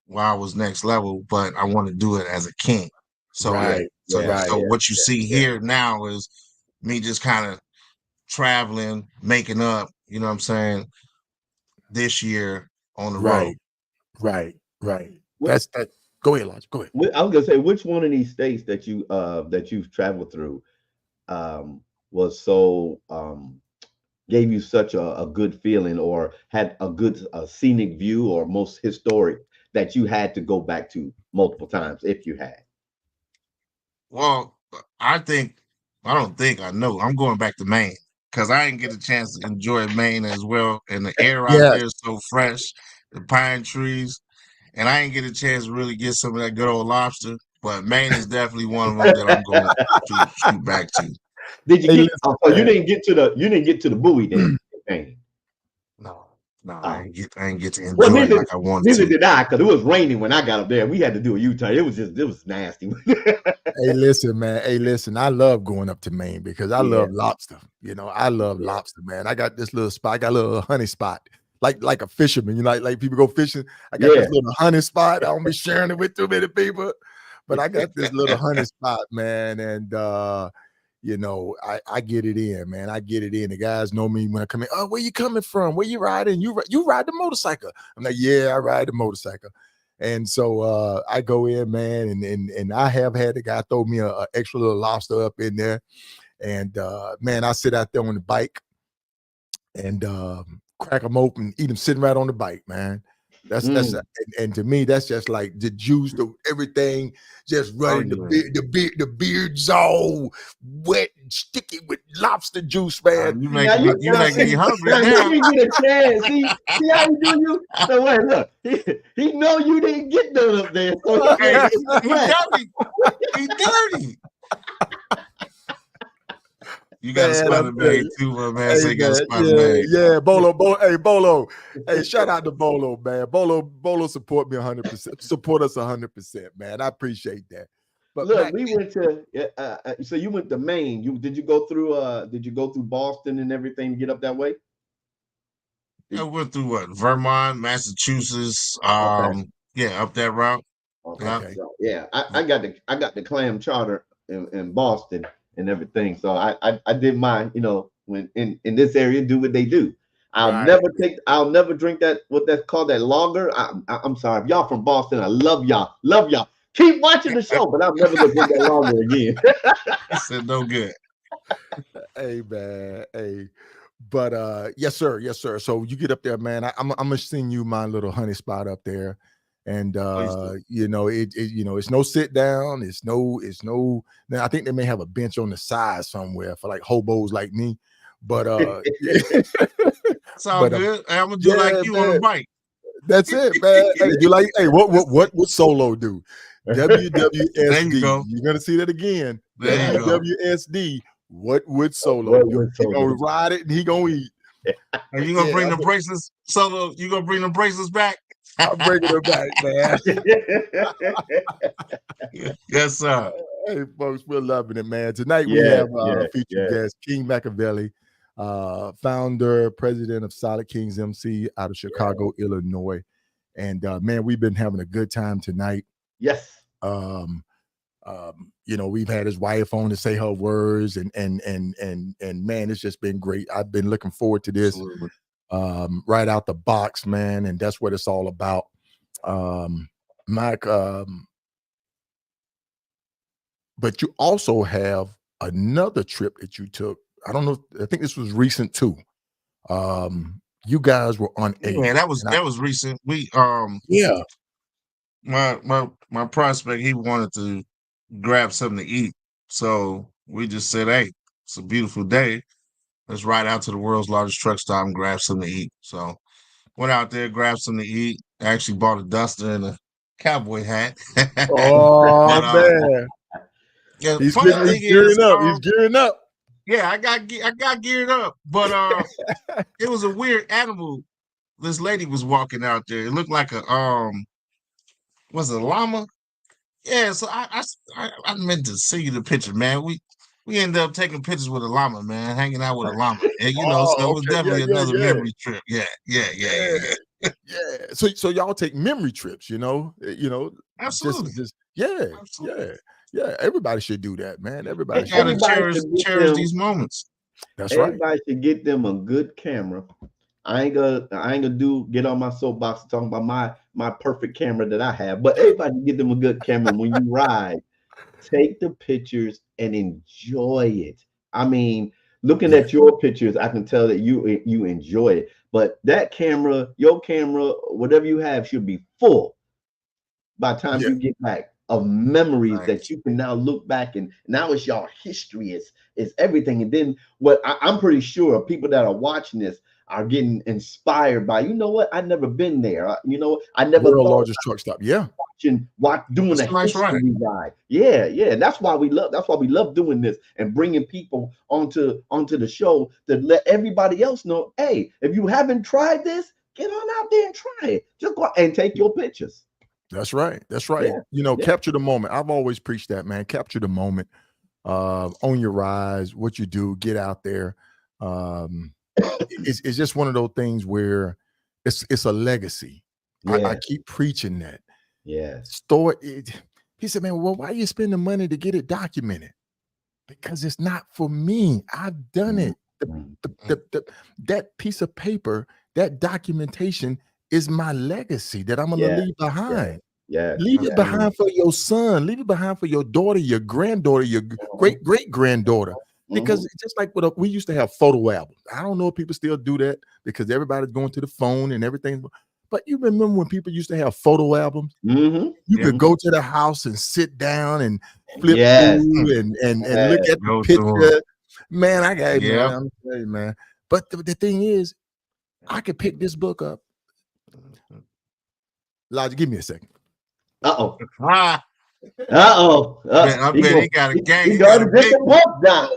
while I was Next Level, but I want to do it as a king. So what you see here now is me just kind of traveling, making up, you know what I'm saying, this year on the road. Right. That's that. Go ahead, Lodge. Go ahead. I was gonna say, which one of these states that you've traveled through was so gave you such a good feeling, or had a good scenic view, or most historic, that you had to go back to multiple times, if you had? Well, I know I'm going back to Maine, because I didn't get a chance to enjoy Maine as well. And the air out there is so fresh, the pine trees, and I didn't get a chance to really get some of that good old lobster. But Maine is definitely one of them that I'm going to shoot back to. Did you get? You didn't get to the buoy then, Maine? No, I ain't get to enjoy it like I wanted to. Neither did I, because it was raining when I got up there. We had to do a U-turn. It was nasty. Hey, listen, man. Hey, listen. I love going up to Maine because I love lobster. You know, I love lobster, man. I got this little spot. I got a little honey spot, like a fisherman. You know, like people go fishing. I got this little honey spot. I don't be sharing it with too many people, but I got this little honey spot, man. And you know, I get it in, man. I get it in. The guys know me when I come in. Oh, where you coming from? Where you riding? You ride the motorcycle? I'm like, yeah, I ride the motorcycle. And so I go in, man, and I have had the guy throw me a extra little lobster up in there. And man, I sit out there on the bike and crack them open, eat them sitting right on the bike, man. That's and to me, that's just like the juice, everything just running. The beard's all wet and sticky with lobster juice, man. You make me hungry now. You get a chance. See how you do you? So wait, look. He know you didn't get none up there. So hey, he dirty. You got to smell the bag too, man. Hey, so you got to smell the bag. Yeah, Bolo. Hey, shout out to Bolo, man. Bolo support me 100%. Support us 100%, man. I appreciate that. But look, we went to. So you went to Maine. Did you go through Boston and everything to get up that way? I went through what? Vermont, Massachusetts. Yeah, up that route. Okay. So, yeah, I got the clam charter in Boston and everything. So I did mine, you know, when in this area, do what they do. I'll never drink that, what that's called, that lager. I'm sorry. If y'all from Boston, I love y'all. Keep watching the show, but I'm never gonna drink that lager again. I said no good. Hey, man. Hey. But yes, sir. So you get up there, man. I'm gonna send you my little honey spot up there. And you know, it's no sit down, it's no now I think they may have a bench on the side somewhere for like hobos like me. But it's all good. I'm gonna do like you on a bike. That's it, man. Hey, what would Solo do? WWSD. You're gonna see that again. WWSD. What would Solo do? He gonna ride it and he gonna eat. Are you gonna bring the bracelets, Solo? You gonna bring the bracelets back? I'm bringing them back, man. Yes, sir. Hey, folks, we're loving it, man. Tonight we have featured guest King Macavelli, founder, president of Solid Kingz MC out of Chicago, Illinois. And man, we've been having a good time tonight. Yes. You know, we've had his wife on to say her words, and man, it's just been great. I've been looking forward to this. Absolutely. Right out the box, man, and that's what it's all about. Mike, but you also have another trip that you took. I don't know, I think this was recent too. You guys were on a that was recent. We my prospect, he wanted to grab something to eat, so we just said, hey, it's a beautiful day, let's ride out to the world's largest truck stop and grab something to eat. So went out there, grabbed something to eat. I actually bought a duster and a cowboy hat. Oh, man. Yeah, he's gearing up. Yeah, I got geared up. But it was a weird animal. This lady was walking out there. It looked like a was it a llama? Yeah, so I meant to send you the picture, man. We ended up taking pictures with a llama, man, hanging out with a llama. And so it was definitely another memory trip. Yeah. So y'all take memory trips, you know. Absolutely. Yeah. Everybody should do that, man. Everybody should cherish these moments. That's right. Everybody should get them a good camera. I ain't gonna get on my soapbox talking about my perfect camera that I have, but everybody get them a good camera when you ride. Take the pictures and enjoy it. I mean, looking at your pictures, I can tell that you enjoy it. But that camera, your camera, whatever you have, should be full by the time you get back. of memories that you can now look back, and now it's y'all history, it's everything. And then what I'm pretty sure people that are watching this are getting inspired by, you know what, I've never been there. You know, I never World thought largest truck stop. Yeah. doing a nice history ride. Yeah. That's why we love doing this and bringing people onto the show to let everybody else know, hey, if you haven't tried this, get on out there and try it. Just go and take your pictures. That's right. That's right. Yeah. You know, capture the moment. I've always preached that, man. Capture the moment. On your rides, what you do, get out there. It's just one of those things where it's a legacy. Yeah. I keep preaching that. Yeah. Store it. He said, man, well, why you spend the money to get it documented? Because it's not for me. I've done it. That piece of paper, that documentation is my legacy that I'm going to leave behind. Yeah. Leave it behind for your son. Leave it behind for your daughter, your granddaughter, your great-great-granddaughter. Because it's just like we used to have photo albums. I don't know if people still do that because everybody's going to the phone and everything. But you remember when people used to have photo albums? You could go to the house and sit down and flip through and look at the picture. Man, I got man, I'm telling you, man. But the thing is, I could pick this book up. Elijah, give me a second. Uh-oh. I bet he got a gang. He got a big book down.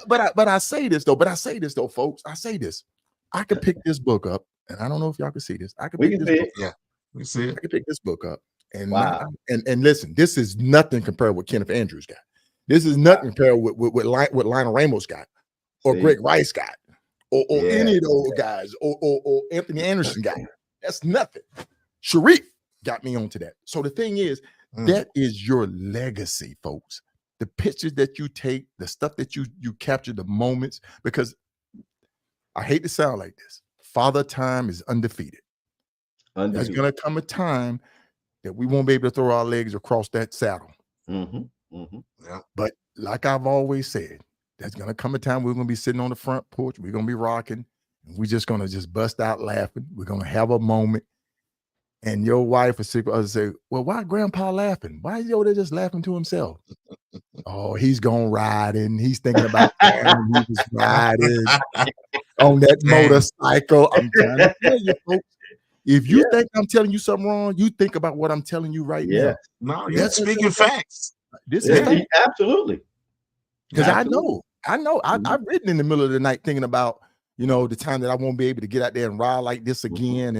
But I say this though, folks. I say this. I could pick this book up, and I don't know if y'all can see this. I could pick this book. Yeah, we see it. I could pick this book up, and and listen, this is nothing compared with Kenneth Andrews got. This is nothing compared with Lionel Ramos got, or Greg Rice got, or any of those guys, or Anthony Anderson got. That's nothing. Sharif got me onto that. So the thing is, that is your legacy, folks. The pictures that you take, the stuff that you capture, the moments, because I hate to sound like this. Father Time is undefeated. There's going to come a time that we won't be able to throw our legs across that saddle. Yeah. But like I've always said, there's going to come a time we're going to be sitting on the front porch. We're going to be rocking. And we're just going to just bust out laughing. We're going to have a moment. And your wife will say, well, why Grandpa laughing? Why is he over there just laughing to himself? Oh, he's going riding. He's thinking about he was riding on that motorcycle. I'm trying to tell you, folks. If you think I'm telling you something wrong, you think about what I'm telling you right now. No, you're speaking facts. This is absolutely. Because I know. I've ridden in the middle of the night thinking about, the time that I won't be able to get out there and ride like this again,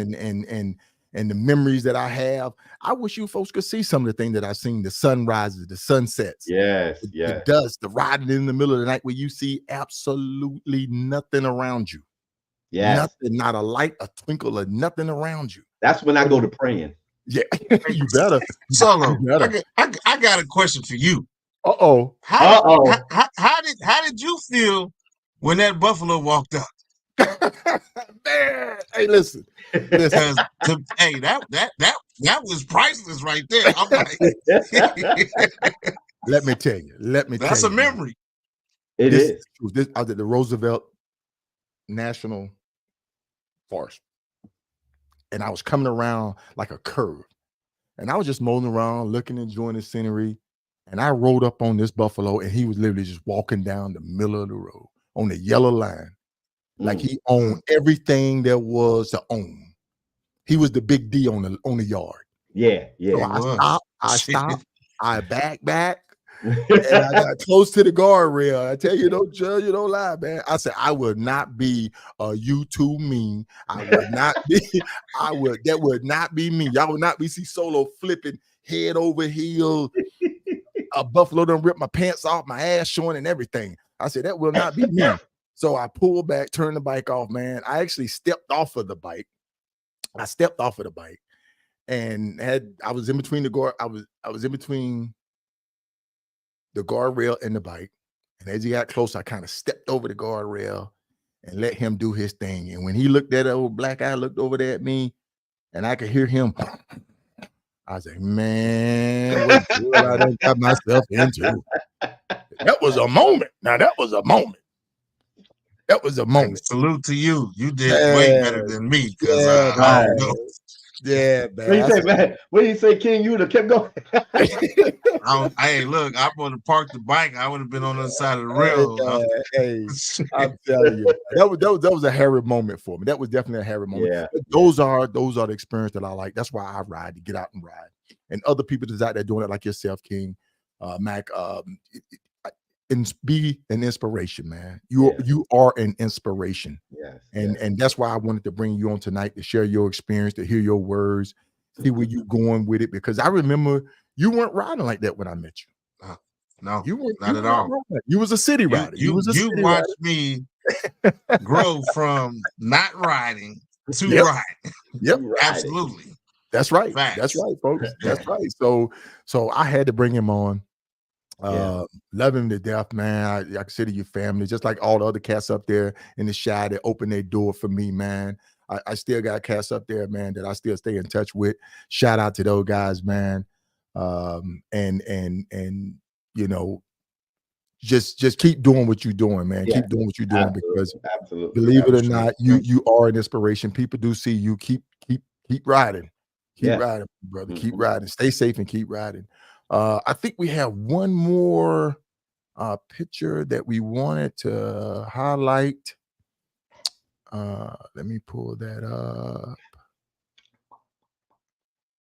and the memories that I have. I wish you folks could see some of the things that I've seen, the sunrises, the sunsets. The dust, the riding in the middle of the night where you see absolutely nothing around you. Nothing, not a light, a twinkle, or nothing around you. That's when I go to praying. Yeah, you better. Solo, I got a question for you. Uh-oh. How did you feel when that buffalo walked up? Man, hey, listen. Hey, that was priceless right there. I'm like, let me tell you. That's a memory. It is. I was at the Roosevelt National Forest, and I was coming around like a curve, and I was just moseying around, looking, enjoying the scenery, and I rode up on this buffalo, and he was literally just walking down the middle of the road on the yellow line. Like he owned everything there was to own. He was the big D on the yard. Yeah. So I stopped, I back, and I got close to the guardrail. I tell you, don't judge, you don't lie, man. I said, I would not be you too mean. That would not be me. Y'all would not be Solo flipping head over heels. A buffalo done ripped my pants off, my ass showing and everything. I said, that will not be me. So I pulled back, turned the bike off, man. I actually stepped off of the bike. And I was in between the guard. I was in between the guardrail and the bike. And as he got close, I kind of stepped over the guardrail and let him do his thing. And when he looked at that old black eye, looked over there at me, and I could hear him. I was like, man, what I done got myself into. That was a moment. Now that was a moment. That was a moment. Salute to you. You did way better than me because I don't know. Yeah, man. What do you say, man? What do you say, King? You would have kept going. Hey, look, I would have parked the bike. I would have been on the other side of the rail. Hey, I'm telling you, that was a hairy moment for me. That was definitely a hairy moment. Yeah. But those are the experience that I like. That's why I ride, to get out and ride. And other people that's out there doing it, like yourself, King, Mac, be an inspiration, man. You are an inspiration. Yes. And that's why I wanted to bring you on tonight, to share your experience, to hear your words, see where you're going with it. Because I remember you weren't riding like that when I met you. No, you weren't, not at all. You was a city rider. You watched me grow from not riding to riding. Yep, absolutely. That's right. Facts. That's right, folks. That's right. So I had to bring him on. Love him to death, man. I consider you family, just like all the other cats up there in the Chi that opened their door for me, man. I still got cats up there, man, that I still stay in touch with. Shout out to those guys, man. And you know, just keep doing what you're doing, man. Keep doing what you're doing, because believe it or not, you are an inspiration. People do see you. Keep riding. Keep riding, brother. Keep riding. Stay safe and keep riding. I think we have one more picture that we wanted to highlight. Let me pull that up.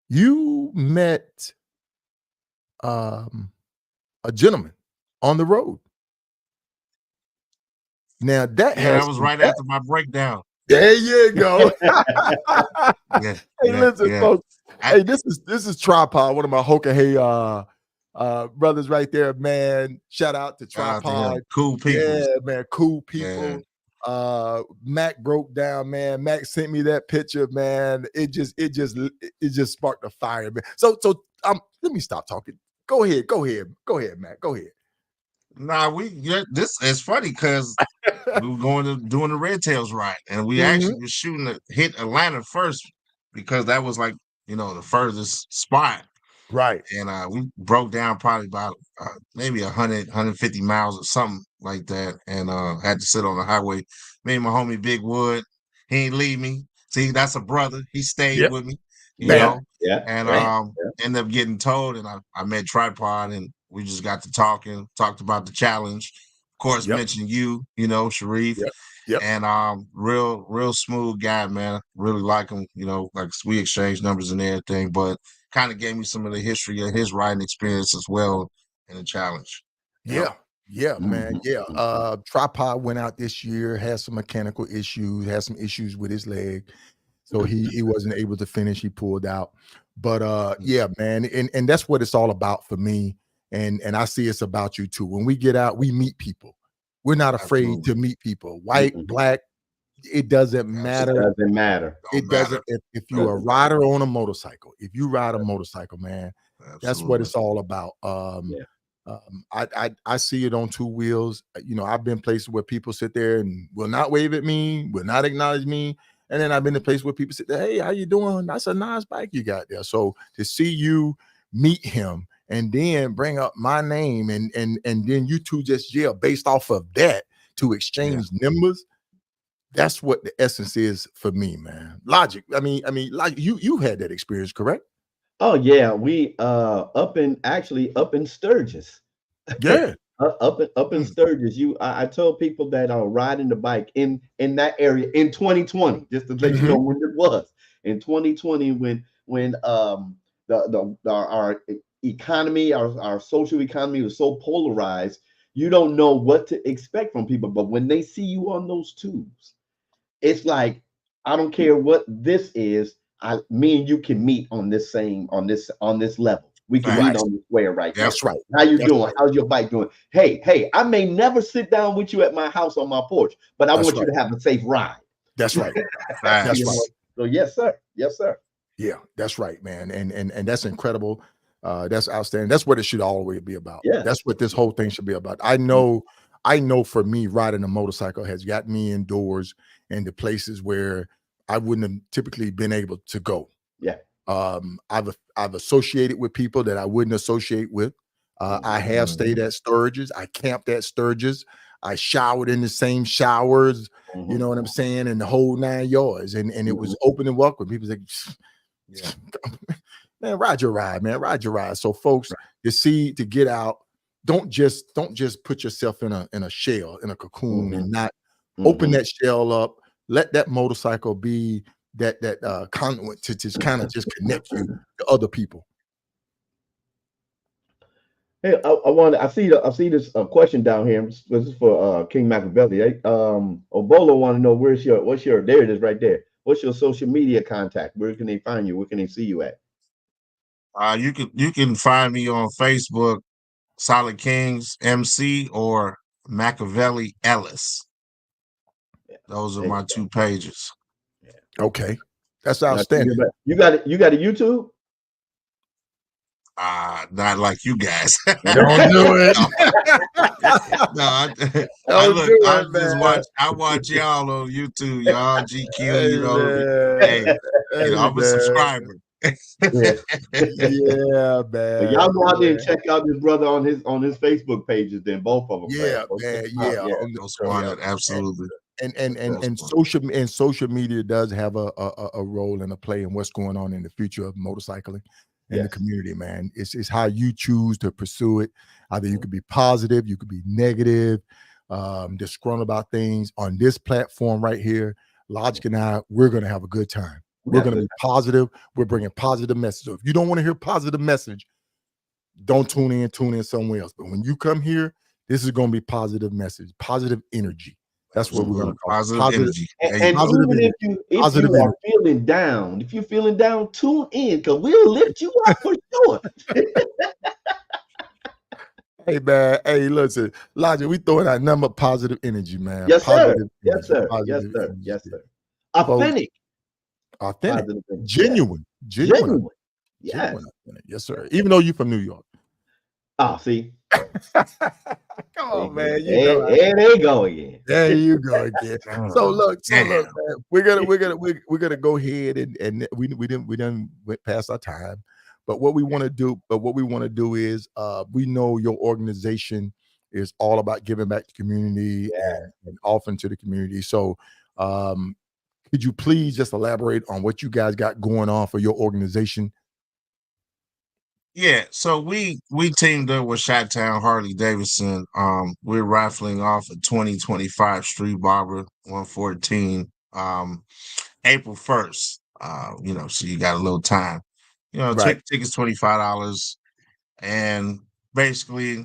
You met a gentleman on the road. Now that was right after my breakdown. There you go. Listen, folks. Hey, this is Tripod, one of my Hoka Hey brothers right there, man. Shout out to Tripod. Cool people. Yeah, man, cool people. Yeah. Mac broke down, man. Mac sent me that picture, man. It just sparked a fire, man. So let me stop talking. Go ahead, Mac. Go ahead. Nah, this is funny because we were doing the Red Tails ride, and we actually were shooting to hit Atlanta first, because that was like, the furthest spot. Right. And we broke down probably about maybe 100, 150 miles or something like that, and had to sit on the highway. Me and my homie Big Wood, he ain't leave me. See, that's a brother. He stayed with me, you know. Yeah. And ended up getting towed, and I met Tripod, and we just got to talking, talked about the challenge. Of course, mentioned you, Sharif. Yep. And real smooth guy, man. Really like him, like we exchanged numbers and everything, but kind of gave me some of the history of his riding experience as well in the challenge. Yeah, man. Yeah. Tripod went out this year, had some mechanical issues, had some issues with his leg. So he wasn't able to finish. He pulled out. But yeah, man. And that's what it's all about for me. And I see it's about you too. When we get out, we meet people. We're not afraid to meet people. White, black, it doesn't matter. It doesn't matter. It doesn't. If you're a rider on a motorcycle, if you ride a motorcycle, man, that's what it's all about. I see it on two wheels. I've been places where people sit there and will not wave at me, will not acknowledge me. And then I've been in places where people sit there, hey, how you doing? That's a nice bike you got there. So to see you meet him and then bring up my name and then you two just yell based off of that to exchange numbers. That's what the essence is for me, man. Logic. I mean, like you had that experience, correct? Oh yeah, we up in Sturgis. Yeah. up in Sturgis. I told people that are riding the bike in that area in 2020, just to let you know when it was. In 2020, when our economy, our social economy was so polarized, you don't know what to expect from people. But when they see you on those tubes, it's like, I don't care what this is, me and you can meet on this level. We can meet on the square right now. That's right. How you doing? How's your bike doing? Hey, I may never sit down with you at my house on my porch, but I want you to have a safe ride. That's right. That's right. So yes, sir. Yeah, that's right, man. And that's incredible. That's outstanding. That's what it should always be about. Yeah. That's what this whole thing should be about. I know for me, riding a motorcycle has got me indoors into places where I wouldn't have typically been able to go. Yeah. I've associated with people that I wouldn't associate with. I have stayed at Sturgis. I camped at Sturgis. I showered in the same showers. You know what I'm saying? And the whole 9 yards. And it was open and welcome. People say, Yeah. Man, ride your ride, man. Ride your ride. So, folks, you see, to get out, don't just put yourself in a shell, in a cocoon, and not open that shell up. Let that motorcycle be that conduit to just kind of just connect you to other people. Hey, I see this question down here. This is for King Macavelli. Obolo want to know what's your there it is right there. What's your social media contact? Where can they find you? Where can they see you at? You can find me on Facebook, Solid Kingz MC or Macavelli Ellis. Those are my 2 pages. Okay, that's outstanding. You got a YouTube? Not like you guys. Don't do it. I watch y'all on YouTube, y'all GQ, hey, I'm a subscriber. Yeah, man. Y'all go out there and check out this brother on his Facebook pages, then both of them. Yeah, man. Absolutely. And social media does have a role and a play in what's going on in the future of motorcycling in the community, man. It's how you choose to pursue it. Either you could be positive, you could be negative, disgruntled about things. On this platform right here, Logic and I, we're going to have a good time. We're going to be positive. We're bringing positive message. So if you don't want to hear positive message, don't tune in somewhere else. But when you come here, this is going to be positive message, positive energy. That's what we're going to call positive energy. And even if you are feeling down, if you're feeling down, tune in because we'll lift you up for sure. Hey, man. Hey, listen, Logic, we throwing out number positive energy, man. Yes, positive sir. Energy, yes, sir. Yes, sir. Energy. Yes, sir. Authentic. Genuine. Yes. Genuine, yes, sir. Even though you're from New York. Oh, see. Come on, man. There they go again. There you go again. So look, man, we're gonna go ahead and we didn't went past our time. But what we want to do is we know your organization is all about giving back to the community and offering to the community. So could you please just elaborate on what you guys got going on for your organization? Yeah, so we teamed up with Chi-Town Harley Davidson. We're raffling off a 2025 Street Barber 114 April 1st. So you got a little time. Tickets $25, and basically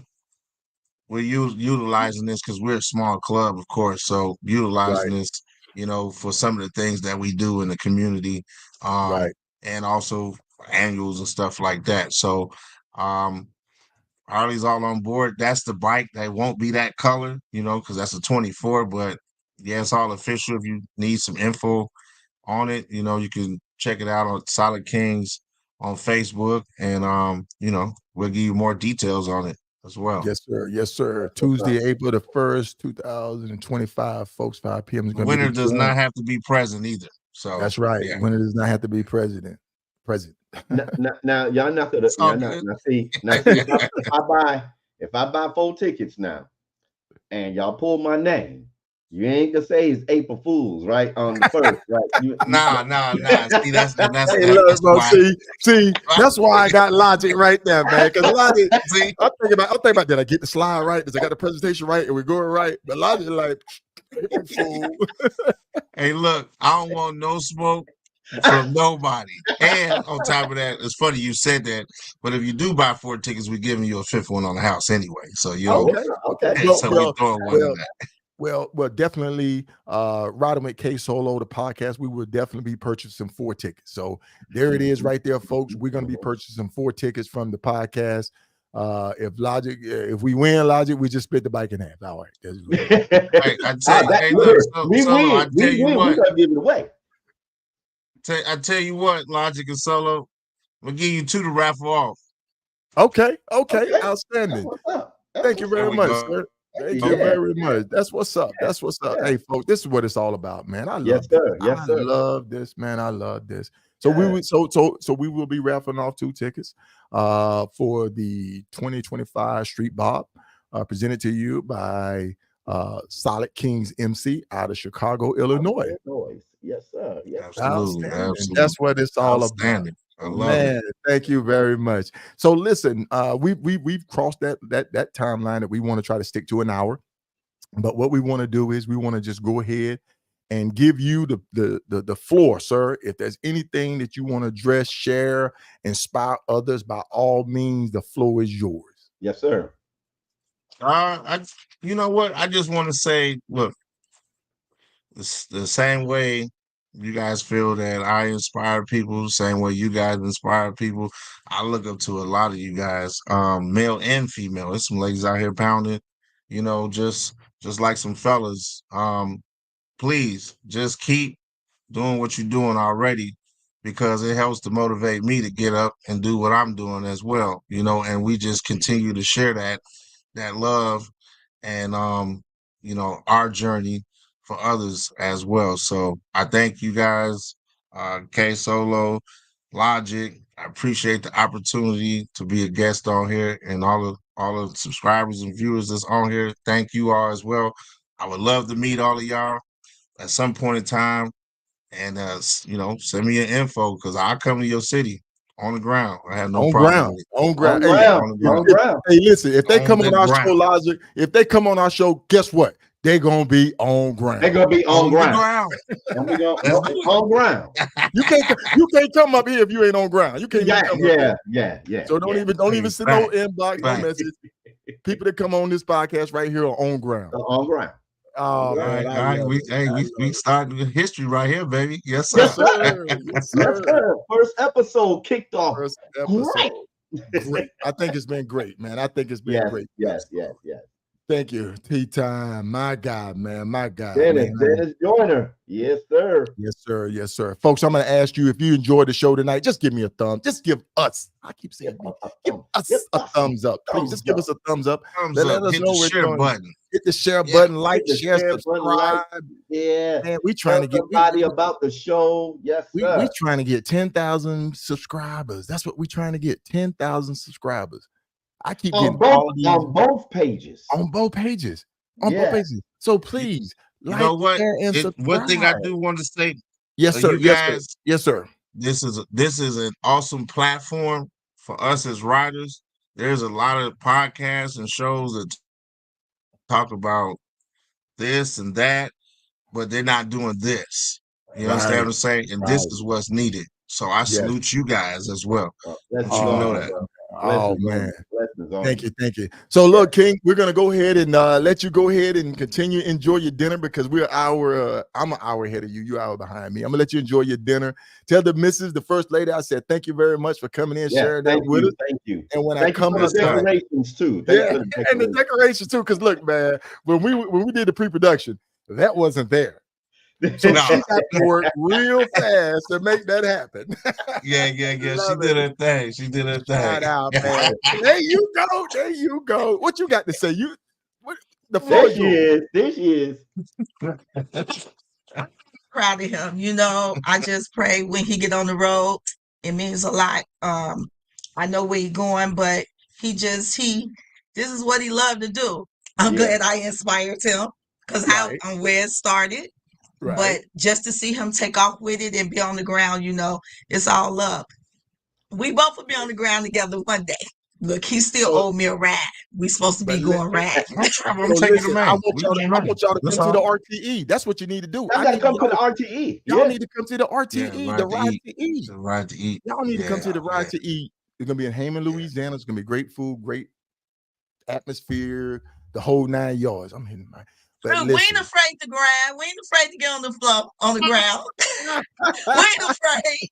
we're utilizing this because we're a small club, of course. So utilizing this, for some of the things that we do in the community, and also annuals and stuff like that. So Harley's all on board. That's the bike that won't be that color, because that's a 24. But yeah, it's all official. If you need some info on it, you can check it out on Solid Kingz on Facebook, and we'll give you more details on it as well. Yes, sir. Yes, sir. Tuesday, April the 1st, 2025, folks. 5 p.m. is going to be. Winner does not have to be present either. So that's right. Yeah. Winner does not have to be present. Now y'all not gonna. Now see. If I buy 4 tickets now, and y'all pull my name, you ain't gonna say it's April Fools, right? On the 1st, right? Nah. See, that's see, that's why I got Logic right there, man. Because Logic, I think about did I get the slide right? Does I got the presentation right? And we're going right? But Logic like, April Fool. Hey, look, I don't want no smoke from nobody. And on top of that, it's funny you said that, but if you do buy 4 tickets, we're giving you a 5th one on the house anyway. So okay. So we're throwing one in that. Well, definitely riding with KSolo, the podcast, we will definitely be purchasing 4 tickets. So there it is right there, folks. We're going to be purchasing 4 tickets from the podcast. If we win Logic, we just split the bike in half. All right. I tell you what. We're going to give it away. I tell you what, Logic and Solo, we'll give you 2 to raffle off. Okay. Outstanding. Thank you very much, sir. Thank you very much. That's what's up. Hey, folks, this is what it's all about, man. I love love this, man. I love this. So we will be raffling off 2 tickets for the 2025 Street Bob, presented to you by Solid Kingz MC out of Chicago, Illinois. Yes, sir. Yes, Absolutely. Absolutely. That's what it's all about. I love it. Thank you very much. So listen, we've crossed that timeline that we want to try to stick to an hour. But what we want to do is we want to just go ahead and give you the floor, sir. If there's anything that you want to address, share, inspire others, by all means, the floor is yours. Yes, sir. You know what? I just want to say, look, the same way you guys feel that I inspire people, same way you guys inspire people. I look up to a lot of you guys, male and female. There's some ladies out here pounding, you know, just like some fellas. Please just keep doing what you're doing already, because it helps to motivate me to get up and do what I'm doing as well, you know, and we just continue to share that love and you know, our journey for others as well. So I thank you guys, KSolo, Logic. I appreciate the opportunity to be a guest on here, and all of the subscribers and viewers that's on here. Thank you all as well. I would love to meet all of y'all at some point in time, and you know, send me your info, because I'll come to your city on the ground. I have no problem with it. On ground. Hey, listen, if they come on our show, Logic, if they come on our show, guess what? They're gonna be on ground. They're gonna be on ground. On ground. You can't come up here if you ain't on ground. You can't come up here. Yeah. So don't even send no inbox, no message. People that come on this podcast right here are on ground. On ground. Oh, man, we started history right here, baby. Yes, sir. Yes, sir. Yes, sir. First episode kicked off. Great. I think it's been great, man. I think it's been great. Yes. Thank you, T-Time. My God, man. My God. Dennis Joyner. Yes, sir. Yes, sir. Folks, I'm going to ask you, if you enjoyed the show tonight, just give me a thumb. Just give us. I keep saying, give us a thumbs up. Please, just give us a thumbs up. Let us know the share button. Hit the share button, like, share, subscribe. Man, we trying to get everybody about the show. Yes, sir. We trying to get 10,000 subscribers. That's what we're trying to get. 10,000 subscribers. I keep getting on both pages. On both pages. So please, you know what? One thing I do want to say, yes, sir. You guys, yes, sir. This is an awesome platform for us as riders. There's a lot of podcasts and shows that talk about this and that, but they're not doing this. You understand what I'm saying? And this is what's needed. So I salute you guys as well. You know that. Oh man, thank you. So look, King, we're gonna go ahead and let you go ahead and continue to enjoy your dinner, because I'm an hour ahead of you. You're an hour behind me. I'm gonna let you enjoy your dinner. Tell the missus, the first lady, I said thank you very much for coming in, sharing that with us. Thank you. And when I come to the decorations too, and the decorations too, because look, man, when we did the pre-production, that wasn't there. So she got to work real fast to make that happen. Yeah. She did her thing. Shout out, man. There you go. What you got to say? The floor is. There she is. Proud of him. You know, I just pray when he get on the road, it means a lot. I know where he's going, but this is what he loved to do. I'm glad I inspired him, because I'm where it started. Right. But just to see him take off with it and be on the ground, you know, it's all love. We both will be on the ground together one day. Look, he still owed me a ride. We supposed to be going ride. I want y'all to come to the RTE. That's what you need to do. I gotta come to the RTE. Y'all need to come to the RTE, the Ride to Eat. The Ride to Eat. Y'all need to come to the Ride to Eat. It's gonna be in Hammond, Louisiana. It's gonna be great food, great atmosphere, the whole 9 yards. I'm hitting my. We ain't afraid to grind. We ain't afraid to get on the floor, on the ground. We ain't afraid.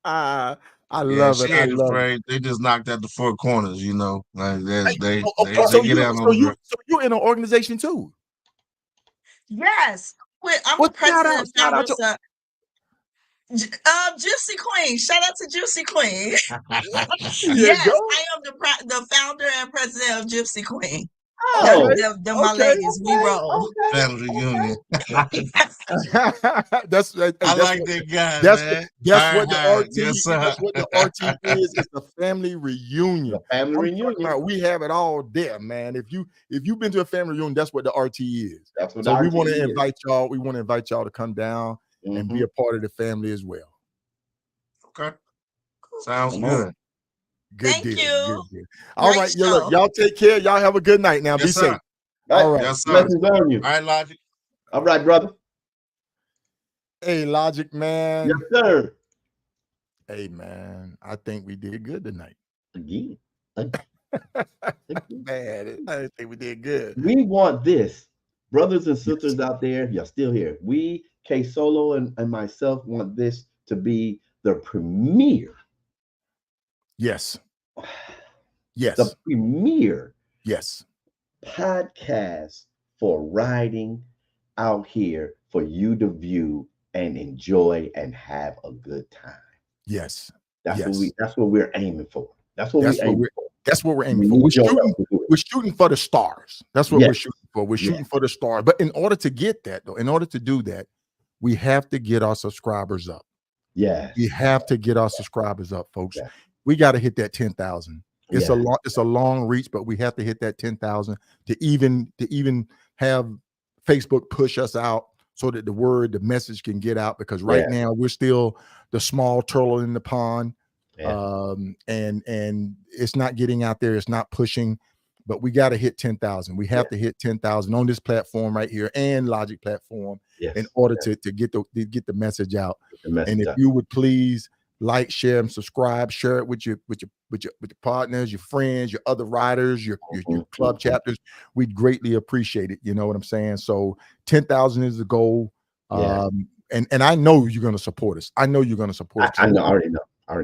I love it. I love afraid. It. They just knocked out the four corners, you know. Like they so you're in an organization too? Yes. I'm the president and founder of Gypsy Queen. Shout out to Gypsy Queen. Yes, I am the founder and president of Gypsy Queen. Oh, them my ladies. We roll. Family reunion. That's I like that guy, man. That's what the RT. Yes, sir. That's what the RT is. It's a family reunion. Family reunion. We have it all there, man. If you've been to a family reunion, that's what the RT is. That's what. So we want to invite y'all. We want to invite y'all to come down and be a part of the family as well. Okay. Sounds good. Thank you. Good deal. All right, y'all take care. Y'all have a good night now. Yes, be safe. All right. Yes, sir. Blessings on you. All right, Logic. All right, brother. Hey, Logic, man. Yes, sir. Hey, man. I think we did good tonight. Again. Man, I think we did good. We want this. Brothers and sisters out there, you're still here. We, KSolo and myself, want this to be the premiere. Yes. Yes. The premiere. Yes. Podcast for riding out here for you to view and enjoy and have a good time. Yes. That's what we're aiming for. That's what we're aiming for. That's what we're aiming for. We're shooting for the stars. That's what we're shooting for. We're shooting for the stars. But in order to get that, though, in order to do that, we have to get our subscribers up. Yeah. We have to get our subscribers up, folks. Yeah. We got to hit that 10,000. It's a long reach, but we have to hit that 10,000 to even have Facebook push us out so that the message can get out, because right now we're still the small turtle in the pond. And it's not getting out there, it's not pushing, but we got to hit 10,000. We have to hit 10,000 on this platform right here and Logic platform in order to get the message out. And if you would please like, share, and subscribe, share it with your partners, your friends, your other riders, your club chapters. We'd greatly appreciate it. You know what I'm saying? So 10,000 is the goal. And I know you're going to support us. I know you're going to support us. I already know.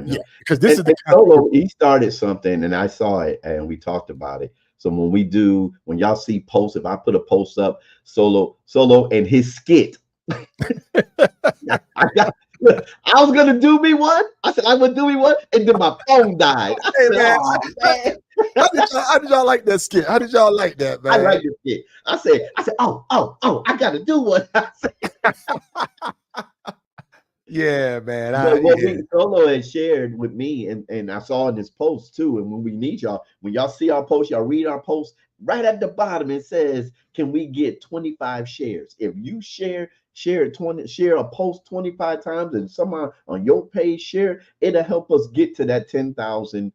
Yeah, because this is the Solo. He started something, and I saw it, and we talked about it. So when y'all see posts, if I put a post up, Solo, and his skit, I was gonna do me one. I said I would do me one, and then my phone died. How did y'all like that skit? How did y'all like that, man? I like the skit. I said, oh, I gotta do one. Yeah, man. Solo had shared with me, and I saw in this post too. And when we need y'all, when y'all see our post, y'all read our post, right at the bottom it says, can we get 25 shares? If you share a post 25 times, and someone on your page share, it'll help us get to that 10,000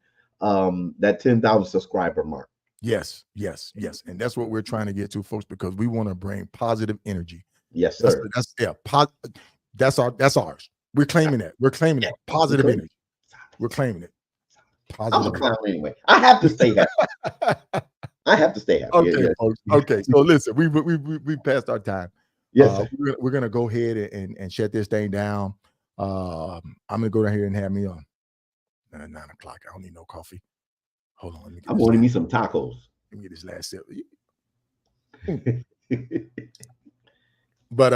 subscriber mark. Yes. And that's what we're trying to get to, folks, because we want to bring positive energy. Yes, sir. That's ours. We're claiming that. Positive energy. We're claiming it. Positive. I'm a clown anyway. I have to stay happy. Okay, folks. Okay. So listen, we passed our time. Yes. We're gonna go ahead and shut this thing down. I'm gonna go down here and have me on 9 o'clock. I don't need no coffee. Hold on. I'm ordering me some tacos. Let me get this last sip. But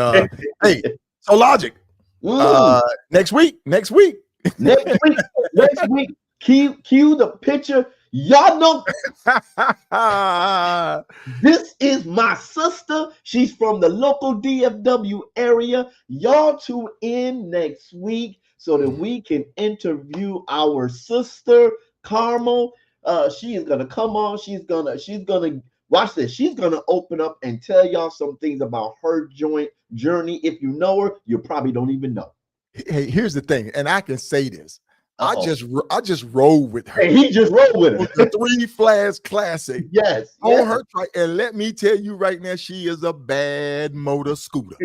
hey, so Logic. Next week. Cue the picture. Y'all know this is my sister. She's from the local DFW area. Y'all tune in next week so that we can interview our sister Carmel. She is gonna come on. She's gonna watch this. She's gonna open up and tell y'all some things about her journey. If you know her, you probably don't even know. Hey, here's the thing, and I can say this. I just roll with her. Hey, he just rolled with her. The 3 Flags Classic. Yes. On her track. And let me tell you right now, she is a bad motor scooter.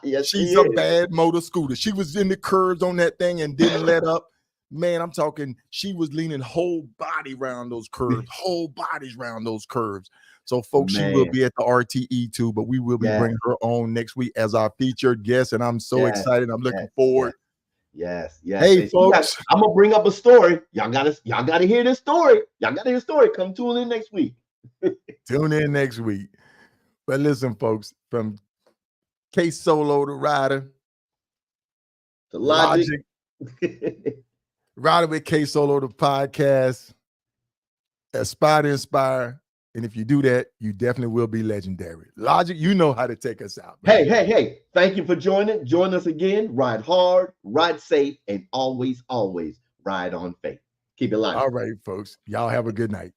Yes, she's a bad motor scooter. She was in the curves on that thing and didn't let up. Man, I'm talking, she was leaning whole body around those curves, whole bodies around those curves. So, folks, she will be at the RTE too, but we will be bringing her on next week as our featured guest, and I'm so excited. I'm looking forward. Yes. Hey, folks, I'm gonna bring up a story. Y'all gotta hear this story. Come tune in next week. Tune in next week. But listen, folks, from KSolo the rider, the Logic. Rider with KSolo the podcast, Aspire to Inspire, And if you do that, you definitely will be legendary. Logic, you know how to take us out. Hey. Thank you for joining. Join us again. Ride hard, ride safe, and always ride on faith. Keep it live. All right, folks. Y'all have a good night.